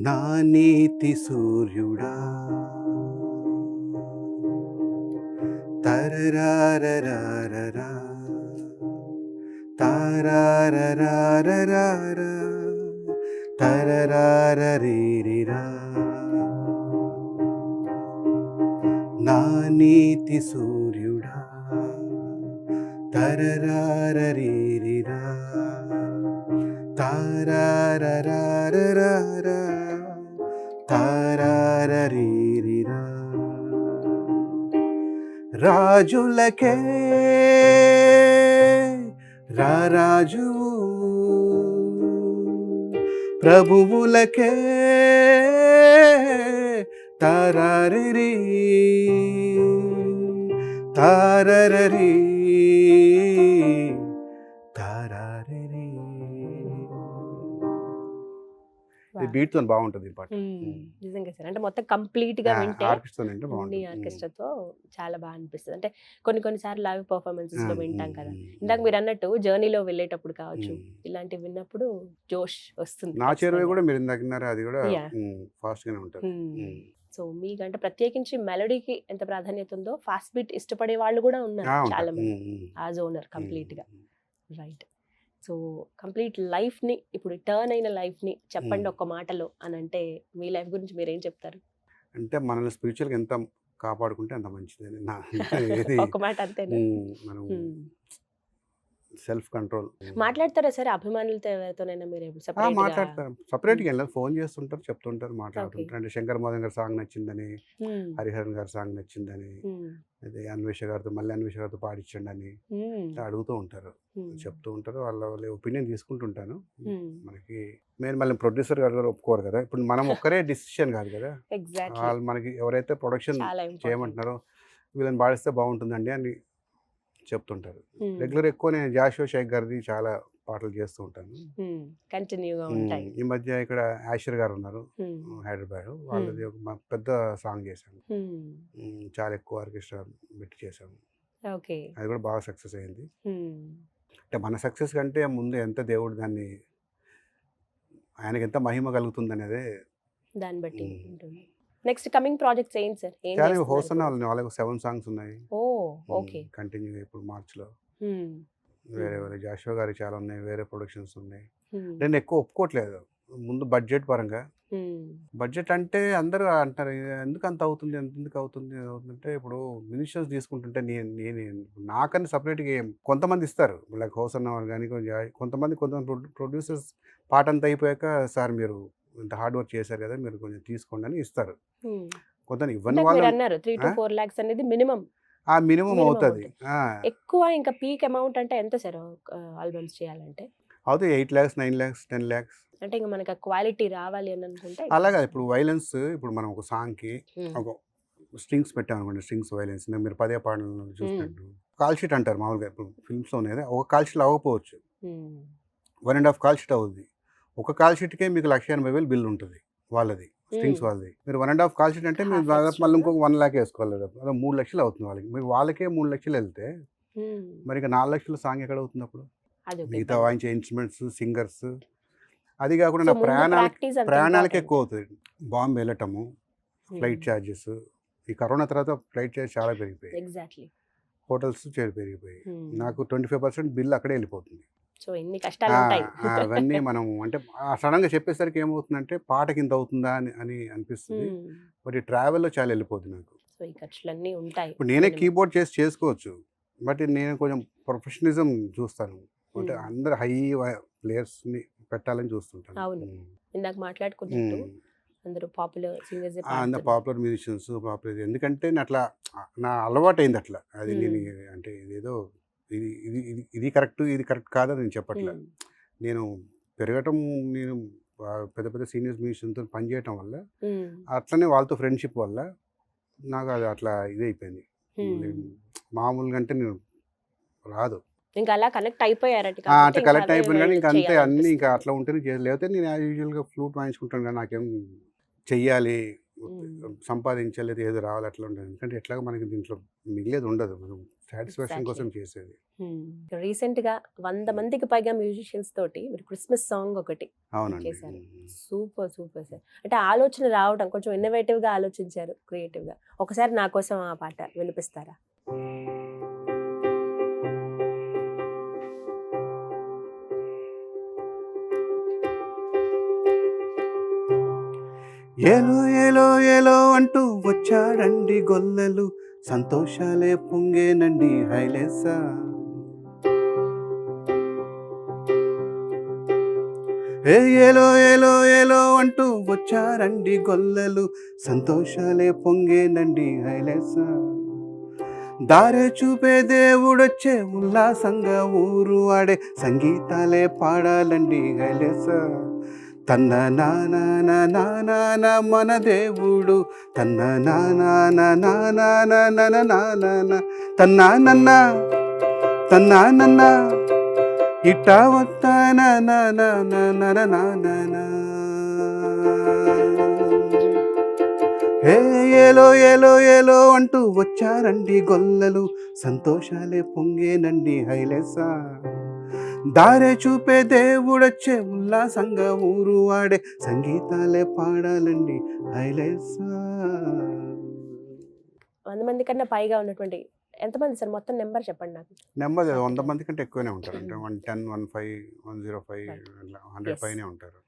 C: నా నీతి సూర్యుడా తరరారరారరా తారారరారరా తరరారరీరిరా నా నీతి సూర్యుడా తరరారరీరిరా తారారరారరా తారారరీరిరా రాజులకే రారాజువు ప్రభువులకే తారారిరి తారరరి తారారిరి. ఈ బీట్ తో బాగుంటుంది ఈ పాట.
B: నిజంగా సార్, అంటే మొత్తం కంప్లీట్ గా వింటే
C: ఆర్కెస్ట్రా అంటే బాగుంటుంది.
B: ఆర్కెస్ట్రాతో చాలా బాగా అనిపిస్తుంది. అంటే కొన్ని సార్లు లైవ్ పర్ఫార్మెన్సెస్ లో వింటాం కదా, ఇందాక మీరు అన్నట్టు జర్నీలో వెళ్ళేటప్పుడు కావచ్చు, ఇలాంటివి విన్నప్పుడు జోష్ వస్తుంది.
C: నా చెరువు కూడా మీరు ఇందాక విన్నారా, అది కూడా ఫాస్ట్ గానే ఉంటుంది.
B: సో మీకంటే ప్రత్యేకించి మెలడీకి ఎంత ప్రాధాన్యత ఉందో ఫాస్ట్ బీట్ ఇష్టపడే వాళ్ళు కూడా ఉన్నారు చాలా మంది ఆ జోనర్ కంప్లీట్ గా. రైట్. సో కంప్లీట్ లైఫ్ ని ఇప్పుడు టర్న్ అయిన లైఫ్ ని చెప్పండి ఒక్క మాటలో అని అంటే మీ లైఫ్ గురించి మీరు ఏం చెప్తారు?
C: అంటే మనల్ని స్పిరిచువల్ గా ఎంత కాపాడుకుంటే అంత మంచిది.
B: ఒక మాట అంతేనా?
C: మనం సెల్ఫ్ కంట్రోల్
B: మాట్లాడతారా సరే అభిమానులతో ఎవరితోనైనా మీరు
C: మాట్లాడతారు. సపరేట్గా వెళ్ళాలి, ఫోన్ చేస్తుంటారు, చెప్తుంటారు, మాట్లాడుతుంటారు. అంటే శంకర్ మోదన్ గారి సాంగ్ నచ్చిందని, హరిహరన్ గారి సాంగ్ నచ్చిందని, అదే అన్వేష గారితో మళ్ళీ అన్వేష గారితో పాడించండి అని అడుగుతూ ఉంటారు, చెప్తూ ఉంటారు. వాళ్ళ ఒపీనియన్ తీసుకుంటుంటాను. మనకి మెయిన్ మళ్ళీ ప్రొడ్యూసర్ గారు కూడా ఒప్పుకోరు కదా. ఇప్పుడు మనం ఒక్కరే డిసిషన్ కాదు కదా, వాళ్ళు మనకి ఎవరైతే ప్రొడక్షన్ చేయమంటున్నారో వీళ్ళని పాడిస్తే బాగుంటుందండి అని చెప్తుంటారు. రెగ్యులర్ ఎక్కువ నేను జాషువా షేక్ గారిది చాలా పాటలు చేస్తూ ఉంటాను. ఈ మధ్య ఇక్కడ ఆషర్ గారు ఉన్నారు హైదరాబాద్, వాళ్ళది ఒక పెద్ద సాంగ్ చేశాను, చాలా ఎక్కువ ఆర్కెస్ట్రా పెట్టి చేశాను. అది కూడా బాగా సక్సెస్ అయింది. అంటే మన సక్సెస్ కంటే ముందు ఎంత దేవుడు దాన్ని ఆయనకి ఎంత మహిమ కలుగుతుంది అనేది
B: దాన్ని బట్టి. నెక్స్ట్ కమింగ్ ప్రాజెక్ట్స్ ఏంటి సార్?
C: చాలా హోసన్న వాళ్ళకి 7 సాంగ్స్ ఉన్నాయి.
B: ఓకే,
C: కంటిన్యూ ఇప్పుడు మార్చ్లో. వేరే వేరే జాషువా గారి చాలా ఉన్నాయి, వేరే ప్రొడక్షన్స్ ఉన్నాయి. నేను ఎక్కువ ఒప్పుకోవట్లేదు ముందు బడ్జెట్ పరంగా. బడ్జెట్ అంటే అందరూ అంటారు ఎందుకు అంత అవుతుంది, ఎందుకు అవుతుంది అంటే ఇప్పుడు మినిస్టర్స్ తీసుకుంటుంటే నేను నాకని సపరేట్గా కొంతమంది ఇస్తారు, లైక్ హోసన్న కానీ కొంతమంది ప్రొడ్యూసర్స్ పాట అంతా అయిపోయాక సార్ మీరు ఇంత హార్డ్ వర్క్ చేశారు కదా మీరు కొంచెం తీసుకోండి అని ఇస్తారు. కొంత ఇవ్వని వాళ్ళు
B: 3 to 4 lakhs అనేది మినిమం
C: అవుతుంది.
B: ఎక్కువ ఇంకా పీక్ అమౌంట్ అంటే ఎంత సార్ ఆల్బమ్స్ చేయాలంటే?
C: అవుతాయి 8 lakhs 9 lakhs 10 lakhs.
B: అంటే ఇంకా మనకి క్వాలిటీ రావాలి అని అనుకుంటే
C: అలాగా. ఇప్పుడు వైలెన్స్, ఇప్పుడు మనం ఒక సాంగ్కి ఒక స్ట్రింగ్స్ పెట్టాం అనుకోండి, స్ట్రింగ్స్ వైలెన్స్ మీరు పదే పాటలు చూసినట్టు కాల్ షీట్ అంటారు మామూలుగా. ఇప్పుడు ఫిల్మ్స్లో అనేది ఒక కాల్ షీట్ అవ్వకపోవచ్చు, 1.5 కాల్ షీట్ అవుతుంది. ఒక కాల్ షీట్కే మీకు 1,80,000 బిల్ ఉంటుంది వాళ్ళది, స్ట్రింగ్స్ వాళ్ళది. మీరు 1.5 కాల్ షీట్ అంటే మీరు దాదాపు మళ్ళీ ఇంకొక 1 lakh వేసుకోవాలి, అదే 3 లక్షలు అవుతుంది వాళ్ళకి. మీరు వాళ్ళకే 3 లక్షలు వెళ్తే మరి ఇక 4 లక్షల సాంగ్ ఎక్కడ అవుతుంది అప్పుడు? మిగతా వాయించే ఇన్స్ట్రుమెంట్స్, సింగర్స్, అది కాకుండా నా ప్రయాణాలకే ఎక్కువ అవుతుంది. బాంబే వెళ్ళటము, ఫ్లైట్ ఛార్జెస్, ఈ కరోనా తర్వాత ఫ్లైట్ ఛార్జెస్ చాలా పెరిగిపోయాయి, హోటల్స్ పెరిగిపోయాయి. నాకు 25% బిల్ అక్కడే వెళ్ళిపోతుంది.
B: సో ఎన్ని కష్టాలు ఉంటాయి
C: అవన్నీ మనం అంటే సడన్గా చెప్పేసరికి ఏమవుతుందంటే పాటకి ఇంత అవుతుందా అని అనిపిస్తుంది. బట్ ఈ ట్రావెల్లో చాలా వెళ్ళిపోతుంది నాకు.
B: సో ఈ ఖర్చులన్నీ ఉంటాయి.
C: ఇప్పుడు నేనే కీబోర్డ్ చేసుకోవచ్చు, బట్ నేను కొంచెం ప్రొఫెషనలిజం చూస్తాను. అంటే అందరు హై ప్లేయర్స్ని పెట్టాలని చూస్తుంటాను.
B: అవును, ఇందాక మాట్లాడుకున్నట్టు అందరూ పాపులర్ సింగర్స్
C: అంత పాపులర్ మ్యూజిషియన్స్ పాపులర్ ఎందుకంటే అట్లా నా అలవాటు అయింది అట్లా అది నేను అంటే ఇదేదో ఇది కరెక్ట్ కాదని నేను చెప్పట్లే. నేను పెరగటం నేను పెద్ద పెద్ద సీనియర్స్ మ్యూజిషియన్తో పనిచేయటం వల్ల అట్లనే వాళ్ళతో ఫ్రెండ్షిప్ వల్ల నాకు అది అట్లా ఇదైపోయింది. మామూలుగా అంటే నేను రాదు
B: ఇంకా అలా కనెక్ట్ అయిపోయారట
C: అట్లా కలెక్ట్ అయిపోయింది కానీ ఇంకా అంతే అన్నీ ఇంకా అట్లా ఉంటేనే లేకపోతే నేను యూజువల్గా ఫ్లూట్ వాయించుకుంటాను కానీ నాకేం చెయ్యాలి సంపాదించాలి ఏదో రావాలి అట్లా ఉండదు. ఎందుకంటే ఎట్లాగో మనకి దీంట్లో మిగిలేదు ఉండదు, మనం సాటిస్ఫాక్షన్ కోసం చేసేది.
B: రీసెంట్ గా 100 మందికి పైగా మ్యూజిషియన్స్ తోటి మీరు క్రిస్మస్ సాంగ్ ఒకటి
C: అవునండి
B: చేశారు. Super super sir. అంటే ఆలోచన రావడం కొంచెం ఇన్నోవేటివ్ గా ఆలోచించారు, క్రియేటివ్ గా. ఒకసారి నా కోసం ఆ పాట వినిపిస్తారా?
C: ఏలో ఏలో ఏలో అంటూ వచ్చాడండి గొల్లలు, సంతోషాలే పొంగేనండి హైలేసా. ఏలో ఏలో ఏలో అంటూ వచ్చారండి గొల్లలు, సంతోషాలే పొంగేనండి హైలేసా. దారే చూపే దేవుడొచ్చే ఉల్లాసంగా ఊరు ఆడే సంగీతాలే పాడాలండి హైలేసా. తన్న నానా మన దేవుడు తన్న నానా తన్నా నన్న ఇట్టా వస్తాన ఏలో ఏలో ఏలో అంటూ వచ్చారండి గొల్లలు, సంతోషాలే పొంగేనండి హైలేసా. దారే చూపే దేవుడొచ్చే ఉల్లాసంగా ఊరు వాడే సంగీతాలే పాడాలండి హైలేసా.
B: 100 మంది కన్నా పైగా ఉన్నటువంటి ఎంతమంది సార్ మొత్తం నెంబర్ చెప్పండి నాకు.
C: నెంబర్ 100 మంది కంటే ఎక్కువనే ఉంటారు, అంటే 110, 15, 105 అట్లా 100 పైనే ఉంటారు.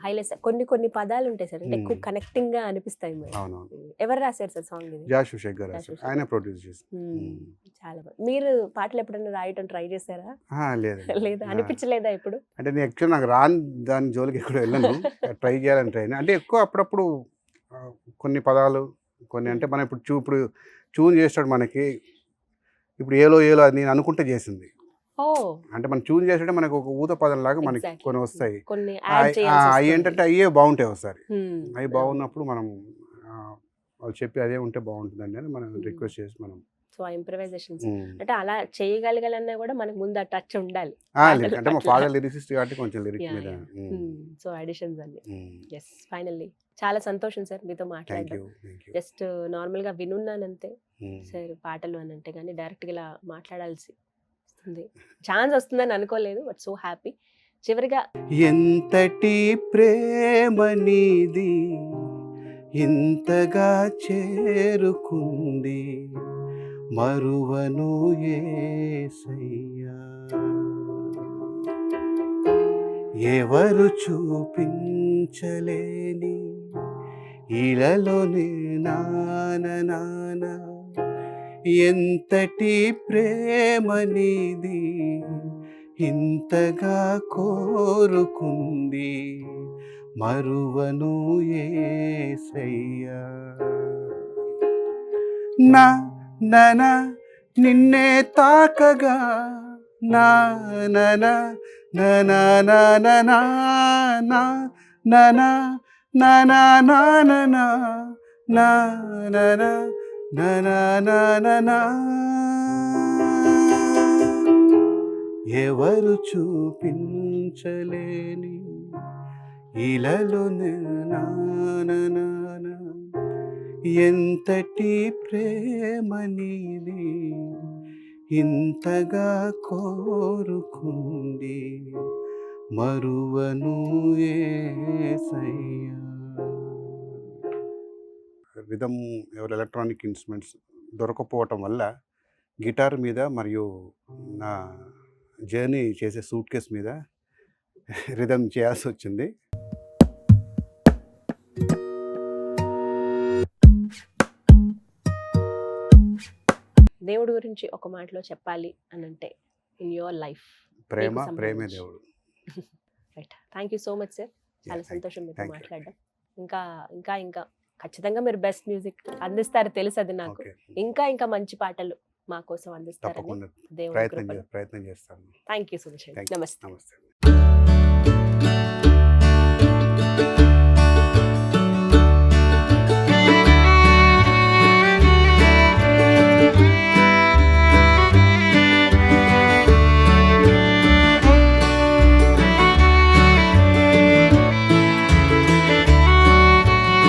B: హైలైట్స్ కొన్ని పదాలు ఉంటాయి సార్, అంటే ఎక్కువ కనెక్టింగ్ గా అనిపిస్తాయి. ఎవరు రాశారు సార్ సాంగ్ ఇది?
C: జాషు శేఖర్ ఆయన ప్రొడ్యూస్ చేశారు.
B: చాలా బాగుంది. మీరు పాటలు ఎప్పుడైనా రాయటం ట్రై చేశారా? లేదా అనిపించలేదా ఇప్పుడు?
C: అంటే నేను యాక్చువల్ నాకు రాని దాని జోలికి ఎక్కడ వెళ్ళను, ట్రై చేయాలని ట్రై. అంటే ఎక్కువ అప్పుడప్పుడు కొన్ని పదాలు కొన్ని అంటే మనం ఇప్పుడు ట్యూన్ చేస్తాడు మనకి, ఇప్పుడు ఏలో ఏలో అది నేను అనుకుంటే చేసింది. అంటే మనం ట్యూన్ చేసేటే మనకు ఒక ఊత పదం లాగా మనకి కొన్ని వస్తాయి, అవి ఏంటంటే అయ్యే బాగుంటాయి ఒకసారి. అవి బాగున్నప్పుడు మనం వాళ్ళు చెప్పి అదే ఉంటే బాగుంటుందండి అని మనం రిక్వెస్ట్ చేసి మనం
B: ఇంప్రవైజేషన్స్ అంటే అలా చేయగలగాలన్నా కూడా మనకు ముందు ఆ టచ్ ఉండాలి.
C: అంటే మా ఫాదర్ లిరిసిస్ట్ కాబట్టి కొంచెం లిరిక్ మీద
B: సో అడిషన్స్ అన్ని. ఎస్, ఫైనల్లీ చాలా సంతోషం సార్ మీతో మాట్లాడడం. జస్ట్ నార్మల్ గా వినున్నానంతే సార్ పాటలు అని అంటే, కానీ డైరెక్ట్ గా ఇలా మాట్లాడాల్సి ఛాన్స్ వస్తుందని అనుకోలేదు, బట్ సో హ్యాపీ. చివరిగా
C: ఎంతటి ప్రేమ నీది ఇంతగా చేరుకుంది, మరువను యేసయ్యా. ఎవరు చూపించలేని ఇలలోనే నాన్న ఎంతటి ప్రేమ నీది ఇంతగా కోరుకుంది, మరువను యేసయ్యా. నా నిన్నే తాకగా నా ఎవరు చూపించలేని ఇలలో ఎంతటి ప్రేమ నీది ఇంతగా కోరుకుంది, మరువను యేసయ్యా. రిథమ్ ఎవరు ఎలక్ట్రానిక్ ఇన్స్ట్రుమెంట్స్ దొరకపోవటం వల్ల గిటార్ మీద మరియు నా జర్నీ చేసే సూట్ కేస్ మీద రిథమ్ చేయాల్సి వచ్చింది.
B: దేవుడి గురించి ఒక మాటలో చెప్పాలి అని అంటే ఇన్ యువర్ లైఫ్
C: ప్రేమే దేవుడు.
B: Right. Thank you so much sir. చాలా
C: Yeah,
B: సంతోషం మీతో
C: thank you.
B: మాట్లాడడం. ఇంకా ఇంకా ఇంకా ఖచ్చితంగా మీరు బెస్ట్ మ్యూజిక్ అందిస్తారు తెలుసు అది నాకు.
C: ఓకే,
B: ఇంకా ఇంకా మంచి పాటలు మా కోసం అందిస్తారని
C: తప్పకుండా
B: దేవుని కృపలో.
C: ప్రయత్నం చేస్తాను.
B: Thank you so much.
C: Thank you.
B: నమస్తే.
C: నమస్తే.